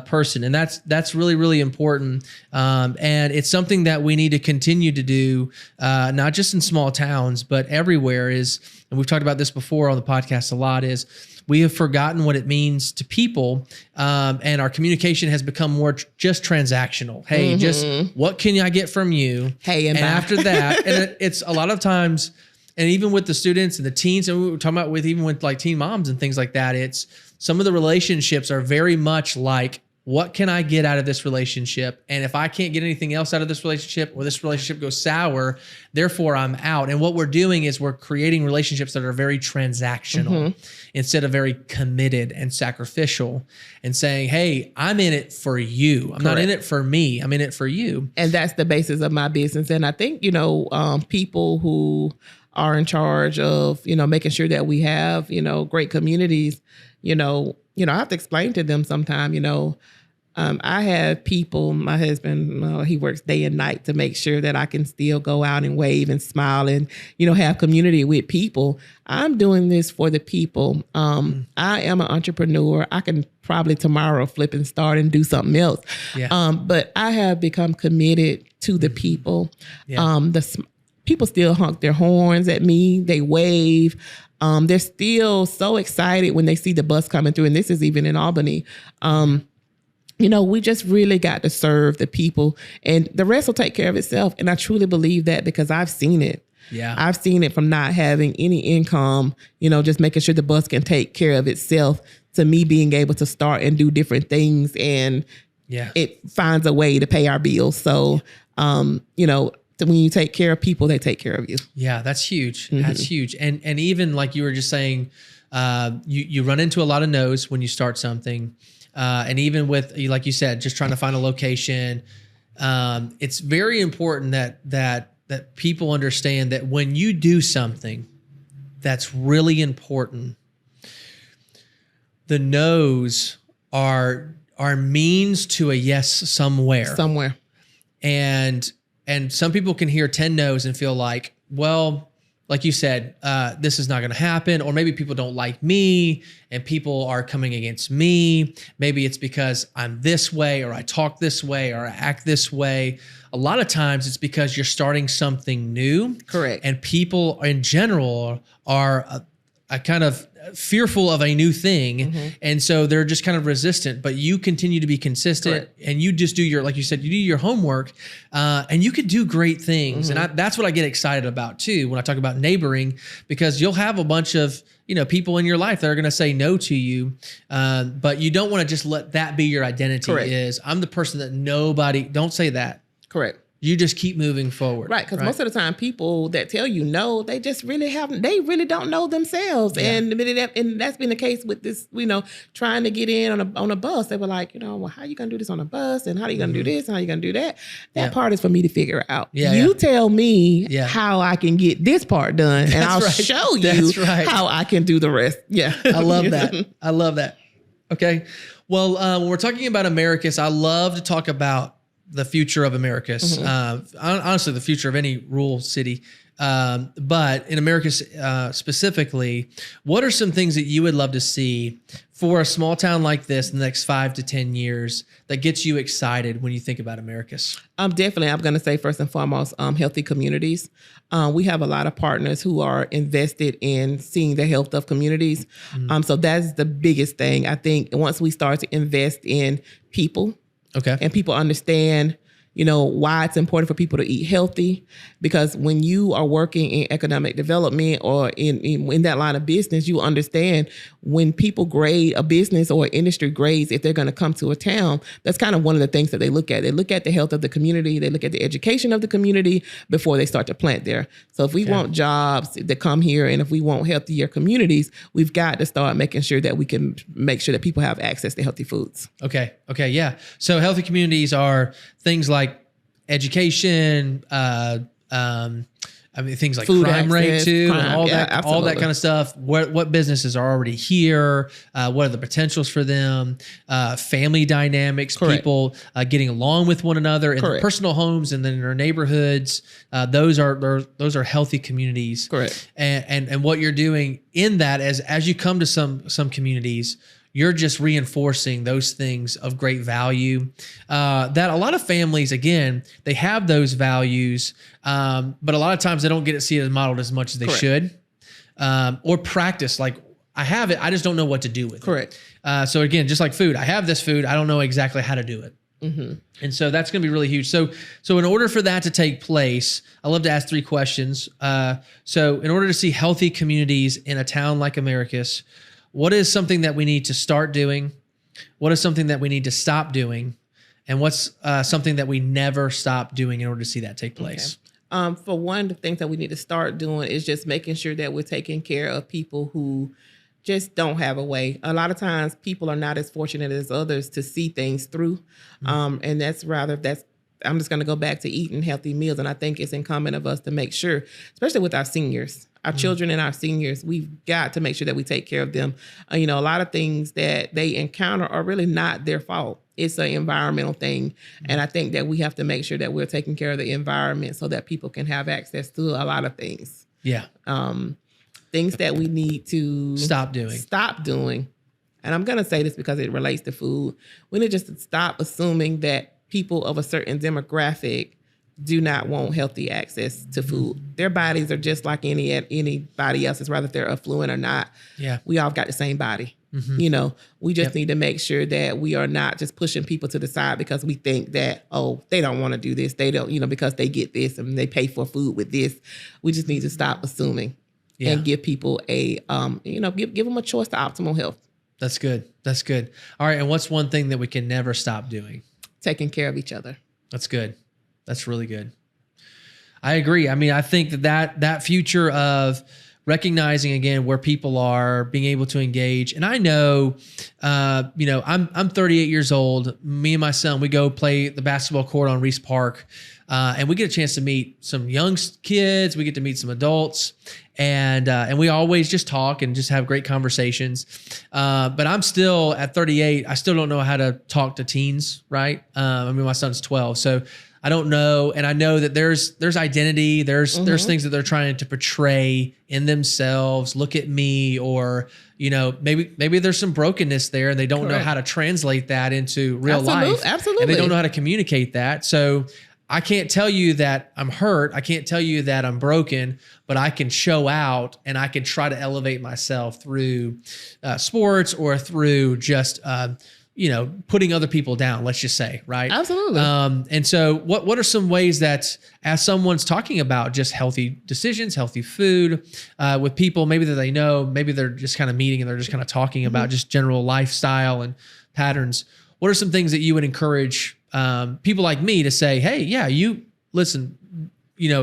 person. And that's really, really important. And it's something that we need to continue to do, not just in small towns, but everywhere and we've talked about this before on the podcast a lot, is we have forgotten what it means to people, and our communication has become more just transactional. Hey, just what can I get from you? Hey, and after that, and it's a lot of times, and even with the students and the teens, and we were talking about with like teen moms and things like that, it's some of the relationships are very much like, what can I get out of this relationship? And if I can't get anything else out of this relationship, or this relationship goes sour, therefore I'm out. And what we're doing is we're creating relationships that are very transactional instead of very committed and sacrificial, and saying, hey, I'm in it for you. I'm not in it for me. I'm in it for you. And that's the basis of my business. And I think, people who are in charge of, making sure that we have, great communities, I have to explain to them sometime, I have people, my husband, he works day and night to make sure that I can still go out and wave and smile and, have community with people. I'm doing this for the people. I am an entrepreneur. I can probably tomorrow flip and start and do something else. Yeah. But I have become committed to the people. Yeah. People still honk their horns at me. They wave. They're still so excited when they see the bus coming through. And this is even in Albany. We just really got to serve the people, and the rest will take care of itself. And I truly believe that because I've seen it. Yeah. I've seen it from not having any income, just making sure the bus can take care of itself, to me being able to start and do different things. And it finds a way to pay our bills. So, when you take care of people, they take care of you. Yeah, that's huge. Mm-hmm. That's huge. And even like you were just saying, you run into a lot of no's when you start something. And even with, like you said, just trying to find a location, it's very important that people understand that when you do something that's really important, the no's are means to a yes somewhere. And some people can hear 10 no's and feel like, well, like you said, this is not going to happen. Or maybe people don't like me and people are coming against me. Maybe it's because I'm this way, or I talk this way, or I act this way. A lot of times it's because you're starting something new. Correct. And people in general are, kind of fearful of a new thing. And so they're just kind of resistant, but you continue to be consistent. Correct. And you just do your, like you said, you do your homework, and you could do great things. And that's what I get excited about too, when I talk about neighboring, because you'll have a bunch of, people in your life that are going to say no to you. But you don't want to just let that be your identity. Correct. Is I'm the person that don't say that. Correct. You just keep moving forward. Right. Because most of the time people that tell you no, they just really they don't know themselves. Yeah. And that's been the case with this, trying to get in on a bus. They were like, well, how are you going to do this on a bus? And how are you going to do this? And how are you going to do that? That part is for me to figure out. Yeah, you tell me how I can get this part done, and I'll show you how I can do the rest. Yeah. I love that. I love that. Okay. Well, when we're talking about Americus, I love to talk about the future of Americus. Honestly, the future of any rural city. But in Americus specifically, what are some things that you would love to see for a small town like this in the next 5 to 10 years that gets you excited when you think about Americus? Definitely, I'm going to say first and foremost, healthy communities. We have a lot of partners who are invested in seeing the health of communities. So that's the biggest thing. I think once we start to invest in people, and people understand, why it's important for people to eat healthy, because when you are working in economic development or in that line of business, you understand when people grade a business or industry grades, if they're going to come to a town, that's kind of one of the things that they look at. They look at the health of the community. They look at the education of the community before they start to plant there. So if we want jobs to come here, and if we want healthier communities, we've got to start making sure that we can make sure that people have access to healthy foods. Okay. Yeah. So healthy communities are things like education, things like food crime rate too, and all that kind of stuff. What businesses are already here? What are the potentials for them? Family dynamics, people getting along with one another in their personal homes and then in their neighborhoods. Those are healthy communities. Correct. And what you're doing in that as you come to some communities, you're just reinforcing those things of great value that a lot of families, again, they have those values, but a lot of times they don't get to see it modeled as much as they should, or practice. Like, I have it, I just don't know what to do with it. So again, just like food, I have this food, I don't know exactly how to do it. And so that's going to be really huge. So in order for that to take place, I love to ask 3 questions. So in order to see healthy communities in a town like Americus, what is something that we need to start doing? What is something that we need to stop doing? And what's something that we never stop doing in order to see that take place? For one, the things that we need to start doing is just making sure that we're taking care of people who just don't have a way. A lot of times people are not as fortunate as others to see things through. And I'm just going to go back to eating healthy meals. And I think it's incumbent of us to make sure, especially with our seniors, our children and our seniors, we've got to make sure that we take care of them. A lot of things that they encounter are really not their fault. It's an environmental thing. And I think that we have to make sure that we're taking care of the environment so that people can have access to a lot of things. Yeah. Things that we need to stop doing. And I'm going to say this because it relates to food. We need just to stop assuming that people of a certain demographic do not want healthy access to food. Their bodies are just like anybody else's, whether they're affluent or not. Yeah. We all got the same body. We just need to make sure that we are not just pushing people to the side because we think that, they don't want to do this. They don't, because they get this and they pay for food with this. We just need to stop assuming and give people give them a choice to optimal health. That's good. All right. And what's one thing that we can never stop doing? Taking care of each other. That's good. That's really good. I agree. I think that future of recognizing again where people are, being able to engage. And I know, I'm 38 years old. Me and my son, we go play the basketball court on Reese Park, and we get a chance to meet some young kids. We get to meet some adults, and we always just talk and just have great conversations. But I'm still at 38. I still don't know how to talk to teens, right? My son's 12, so I don't know. And I know that there's identity, there's things that they're trying to portray in themselves. Look at me, or, maybe there's some brokenness there and they don't know how to translate that into real life. Absolutely. And they don't know how to communicate that. So I can't tell you that I'm hurt. I can't tell you that I'm broken, but I can show out and I can try to elevate myself through sports or through just, putting other people down, let's just say, right? Absolutely. And so what are some ways that as someone's talking about just healthy decisions, healthy food with people, maybe that they know, maybe they're just kind of meeting and they're just kind of talking about just general lifestyle and patterns. What are some things that you would encourage people like me to say, hey, yeah, you listen,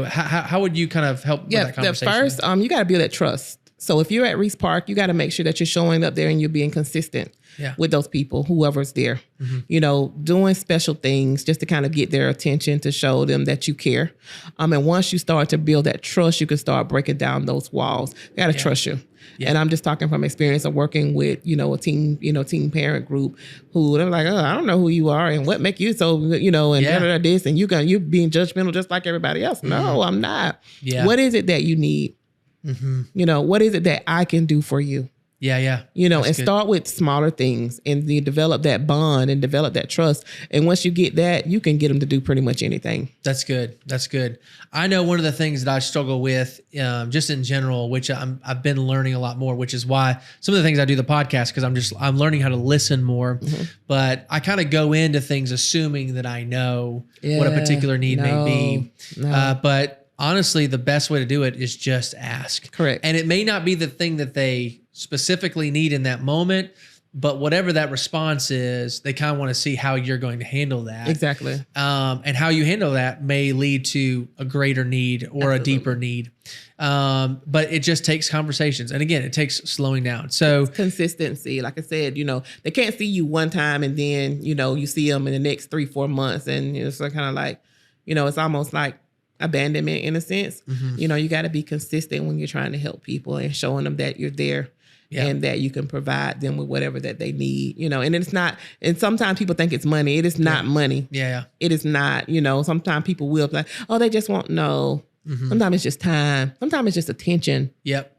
how would you kind of help with that conversation? First, you got to build that trust. So if you're at Reese Park, you got to make sure that you're showing up there and you're being consistent with those people, whoever's there, doing special things just to kind of get their attention, to show them that you care. And once you start to build that trust, you can start breaking down those walls. They got to trust you. Yeah. And I'm just talking from experience of working with, a teen parent group who they're like, oh, I don't know who you are and what make you so, and this, and you're being judgmental just like everybody else. No, I'm not. Yeah. What is it that you need? What is it that I can do for you? Yeah. That's good. Start with smaller things and you develop that bond and develop that trust. And once you get that, you can get them to do pretty much anything. That's good. I know one of the things that I struggle with just in general, which I've been learning a lot more, which is why some of the things I do the podcast, because I'm learning how to listen more, but I kind of go into things assuming that I know what a particular need may be. But honestly, the best way to do it is just ask. Correct. And it may not be the thing that they specifically need in that moment, but whatever that response is, they kind of want to see how you're going to handle that. Exactly. And how you handle that may lead to a greater need or a deeper need. But it just takes conversations. And again, it takes slowing down. So it's consistency. Like I said, they can't see you one time and then, you see them in the next 3-4 months. And it's kind of like, it's almost like abandonment in a sense. You got to be consistent when you're trying to help people and showing them that you're there. And that you can provide them with whatever that they need, and it's not, and sometimes people think it's money. It is not money. Yeah. It is not, sometimes people will be like, oh, they just won't know. Sometimes it's just time. Sometimes it's just attention. Yep.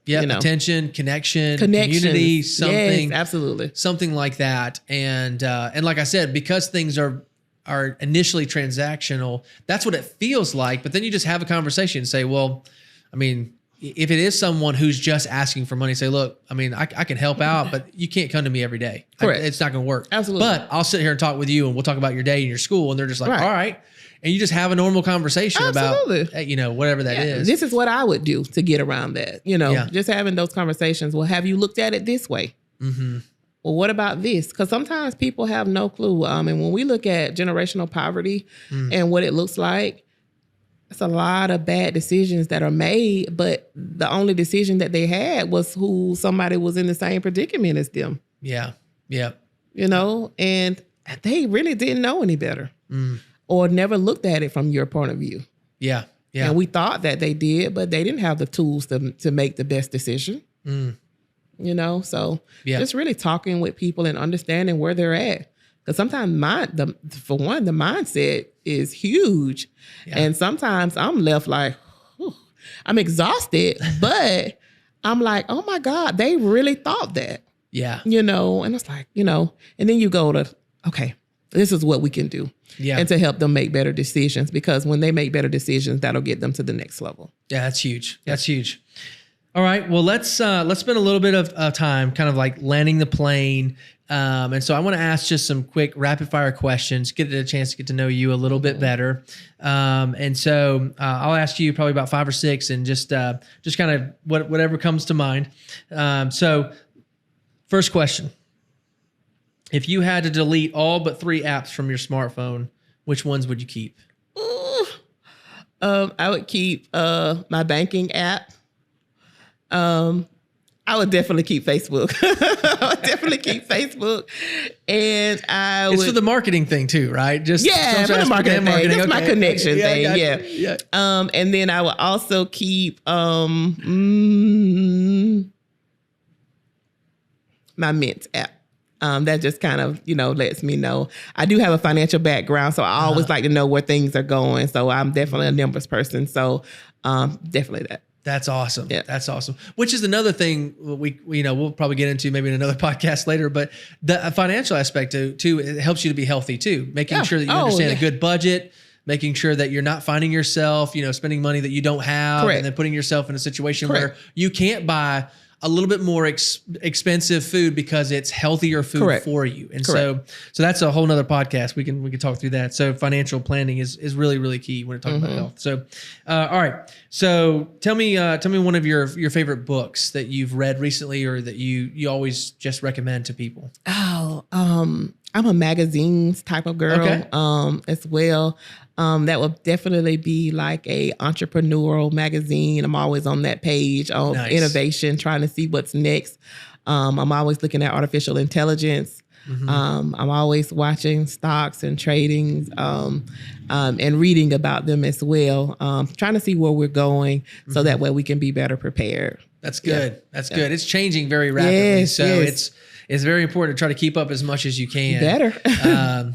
Attention, connection, community, something. Yes, absolutely. Something like that. And like I said, because things are initially transactional, that's what it feels like. But then you just have a conversation and say, well, I mean, if it is someone who's just asking for money, say, look, I mean, I can help out, but you can't come to me every day. Correct. It's not going to work. Absolutely. But I'll sit here and talk with you and we'll talk about your day and your school. And they're just like, all right. And you just have a normal converswell, about, whatever that is. This is what I would do to get around that, just having those conversations. Well, have you looked at it this way? Well, what about this? Because sometimes people have no clue. And when we look at generational poverty and what it looks like, it's a lot of bad decisions that are made, but the only decision that they had was who somebody was in the same predicament as them. Yeah. And they really didn't know any better or never looked at it from your point of view. Yeah. And we thought that they did, but they didn't have the tools to make the best decision. So just really talking with people and understanding where they're at. Because sometimes the mindset is huge. Yeah. And sometimes I'm left like, I'm exhausted, but I'm like, oh my God, they really thought that. Yeah. And it's like, and then you go to, okay, this is what we can do. Yeah. And to help them make better decisions, because when they make better decisions, that'll get them to the next level. Yeah, that's huge. That's huge. All right. Well, let's spend a little bit of time kind of like landing the plane. And so I want to ask just some quick rapid fire questions, get a chance to get to know you a little bit better. And so I'll ask you probably about 5 or 6 and just kind of whatever comes to mind. So first question, if you had to delete all but 3 apps from your smartphone, which ones would you keep? I would keep my banking app. I would definitely keep Facebook. I would definitely keep Facebook. And it's for the marketing thing too, right? Just for the marketing thing. That's my connection thing. Yeah. And then I would also keep my Mint app. That just kind of, lets me know. I do have a financial background, so I always like to know where things are going. So I'm definitely a numbers person. So definitely that. That's awesome. Yeah. That's awesome. Which is another thing we'll probably get into maybe in another podcast later, but the financial aspect too, it helps you to be healthy too, making sure that you understand a good budget, making sure that you're not finding yourself, spending money that you don't have, Correct. and then putting yourself in a situation Correct. where you can't buy a little bit more expensive food because it's healthier food Correct. for you. And Correct. so that's a whole nother podcast. We can talk through that. So financial planning is really, really key when we're talking about health. So, all right. So tell me one of your favorite books that you've read recently, or that you always just recommend to people. Oh, I'm a magazines type of girl, Okay. As well. That would definitely be like a entrepreneurial magazine. I'm always on that page on Nice. innovation, trying to see what's next. I'm always looking at artificial intelligence. I'm always watching stocks and tradings, and reading about them as well. Trying to see where we're going, so that way we can be better prepared. That's good. Yeah. That's good. It's changing very rapidly. Yes, So yes. it's very important to try to keep up as much as you can. Better.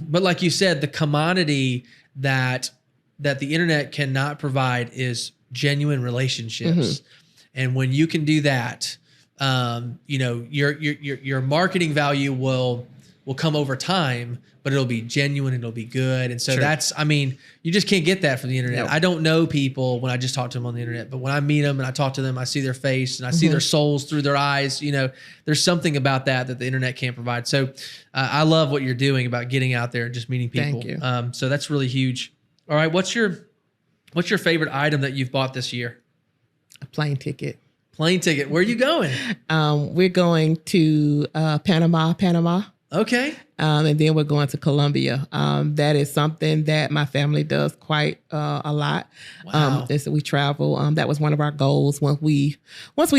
But like you said, the commodity that the internet cannot provide is genuine relationships. And when you can do that, your marketing value will come over time, but it'll be genuine and it'll be good. And so you just can't get that from the internet. No. I don't know people when I just talk to them on the internet, but when I meet them and I talk to them, I see their face and I see their souls through their eyes. There's something about that the internet can't provide. So I love what you're doing about getting out there and just meeting people. Thank you. So that's really huge. All right. What's your favorite item that you've bought this year? A plane ticket. Plane ticket. Where are you going? We're going to Panama. Okay. And then we're going to Colombia. That is something that my family does quite a lot. Wow. We travel. That was one of our goals once we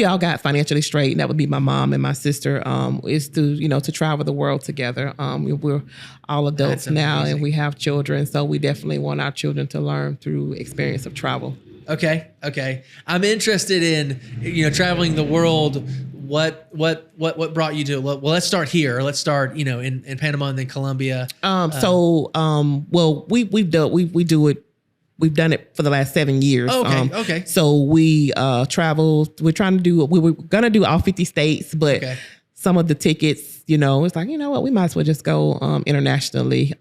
all got financially straight. And that would be my mom and my sister. Is to travel the world together. We're all adults now, and we have children, so we definitely want our children to learn through experience of travel. Okay. I'm interested in traveling the world. What brought you to it? Well, let's start here. Let's start in Panama and then Colombia. We've do it. We've done it for the last 7 years. Okay. So we travel. We were gonna do all 50 states, but some of the tickets, it's like, we might as well just go internationally.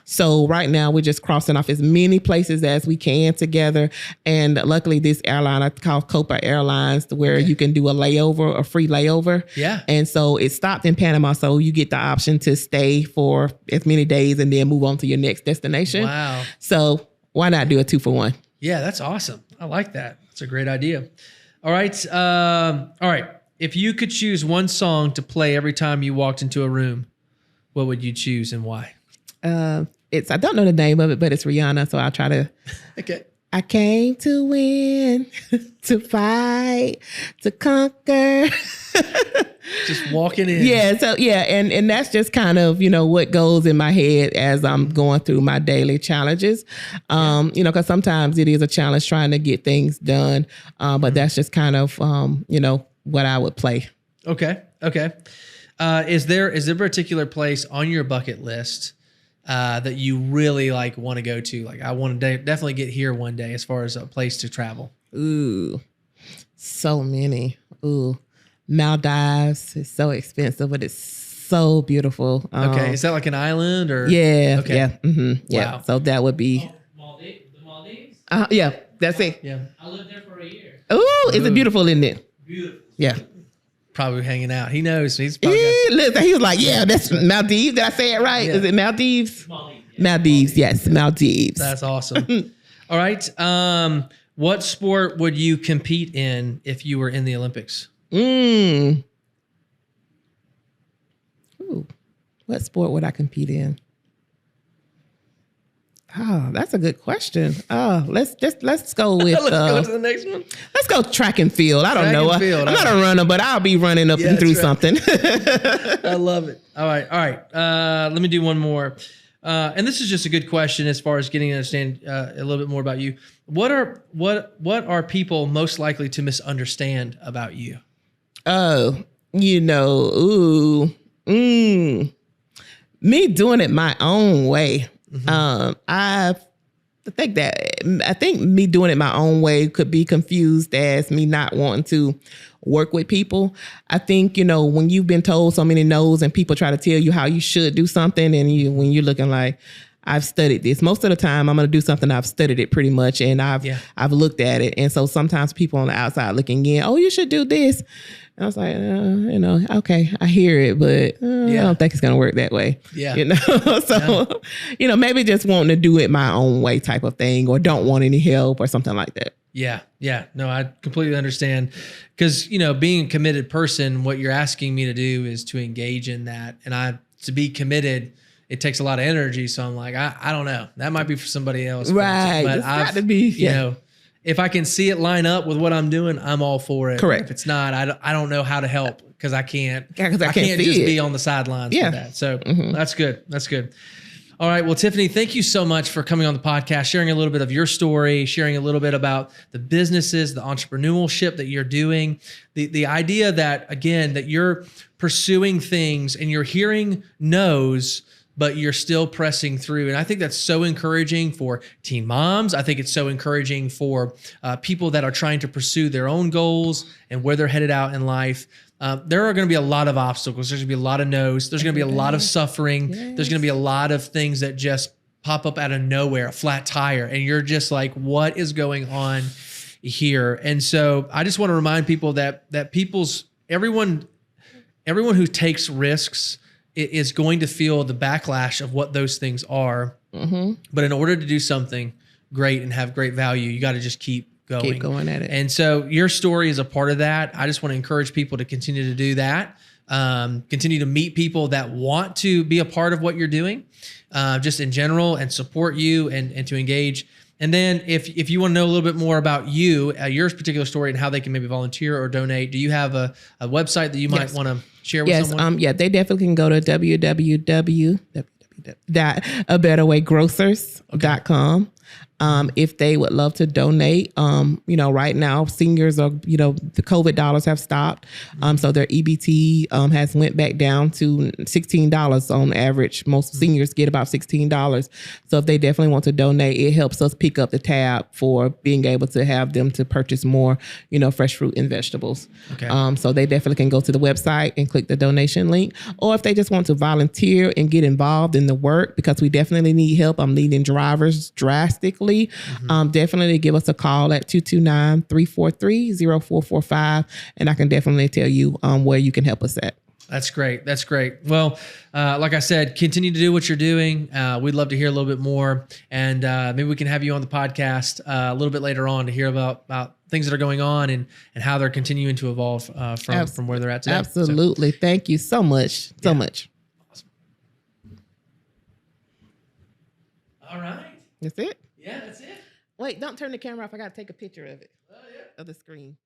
So right now we're just crossing off as many places as we can together. And luckily this airline, I call Copa Airlines, where you can do a free layover. Yeah. And so it stopped in Panama. So you get the option to stay for as many days and then move on to your next destination. Wow. So why not do a 2-for-1? Yeah, that's awesome. I like that. It's a great idea. All right. All right. If you could choose one song to play every time you walked into a room, what would you choose and why? I don't know the name of it, but it's Rihanna. So I'll try to. Okay. I came to win, to fight, to conquer. Just walking in. Yeah. So and that's just kind of, what goes in my head as I'm going through my daily challenges. Because sometimes it is a challenge trying to get things done. But that's just kind of, what I would play. Okay. Is there a particular place on your bucket list that you really want to go to? Like, I want to definitely get here one day, as far as a place to travel. Ooh, so many. Ooh, Maldives is so expensive, but it's so beautiful. Okay, is that like an island or? Yeah. Okay. Yeah. Mm-hmm, yeah. Wow. So that would be. The Maldives? Yeah, that's it. Yeah. I lived there for a year. Ooh, is it beautiful, isn't it? Beautiful. Yeah. Probably hanging out. He knows. He's probably got, Listen, he was like, yeah, that's Maldives. Did I say it right? Yeah. Is it Maldives? Maldives. Maldives, yes, Maldives. that's awesome. All right. What sport would you compete in if you were in the Olympics? Ooh, what sport would I compete in? Oh, that's a good question. Let's go with. Let's go to the next one. Let's go track and field. I don't Track know. and field. I'm not a runner, but I'll be running up and through that's right. something. I love it. All right. Let me do one more. And this is just a good question as far as getting to understand a little bit more about you. What are people most likely to misunderstand about you? Me doing it my own way. I think me doing it my own way could be confused as me not wanting to work with people. I think, when you've been told so many no's and people try to tell you how you should do something, and when you're looking like, I've studied this. Most of the time I'm going to do something, I've studied it pretty much, and I've looked at it. And so sometimes people on the outside looking in, oh, you should do this. And I was like, okay, I hear it, but I don't think it's going to work that way. Yeah. So, maybe just wanting to do it my own way type of thing, or don't want any help or something like that. Yeah. Yeah. No, I completely understand. Because, being a committed person, what you're asking me to do is to engage in that. And to be committed, it takes a lot of energy. So I'm like, I don't know. That might be for somebody else. Right. But It's got to be, if I can see it line up with what I'm doing, I'm all for it. Correct. If it's not, I don't know how to help because I can't. Yeah, 'cause I can't see just it. be on the sidelines for that. So that's good. That's good. All right. Well, Tiffany, thank you so much for coming on the podcast, sharing a little bit of your story, sharing a little bit about the businesses, the entrepreneurship that you're doing, the idea that, again, that you're pursuing things and you're hearing no's, but you're still pressing through. And I think that's so encouraging for teen moms. I think it's so encouraging for people that are trying to pursue their own goals and where they're headed out in life. There are going to be a lot of obstacles. There's going to be a lot of no's. There's going to be a lot of suffering. Yes. There's going to be a lot of things that just pop up out of nowhere, a flat tire. And you're just like, what is going on here? And so I just want to remind people that everyone who takes risks is going to feel the backlash of what those things are. Mm-hmm. But in order to do something great and have great value, you got to just keep going. Keep going at it. And so your story is a part of that. I just want to encourage people to continue to do that. Continue to meet people that want to be a part of what you're doing, just in general, and support you and to engage. And then if you want to know a little bit more about your particular story and how they can maybe volunteer or donate, do you have a website that you might want to share with someone? They definitely can go to www.abetterwaygrocers.com. If they would love to donate, right now seniors are, the COVID dollars have stopped. So their EBT has went back down to $16 on average. Most seniors get about $16. So if they definitely want to donate, it helps us pick up the tab for being able to have them to purchase more, fresh fruit and vegetables. Okay. So they definitely can go to the website and click the donation link. Or if they just want to volunteer and get involved in the work, because we definitely need help. I'm needing drivers drastically. Definitely give us a call at 229-343-0445, and I can definitely tell you where you can help us at. That's great. That's great. Well, like I said, continue to do what you're doing. We'd love to hear a little bit more, and maybe we can have you on the podcast a little bit later on to hear about things that are going on and how they're continuing to evolve from where they're at today. Absolutely. So, thank you so much. So much. Awesome. All right. That's it? Yeah, that's it. Wait, don't turn the camera off. I got to take a picture of it. Oh, yeah. Of the screen.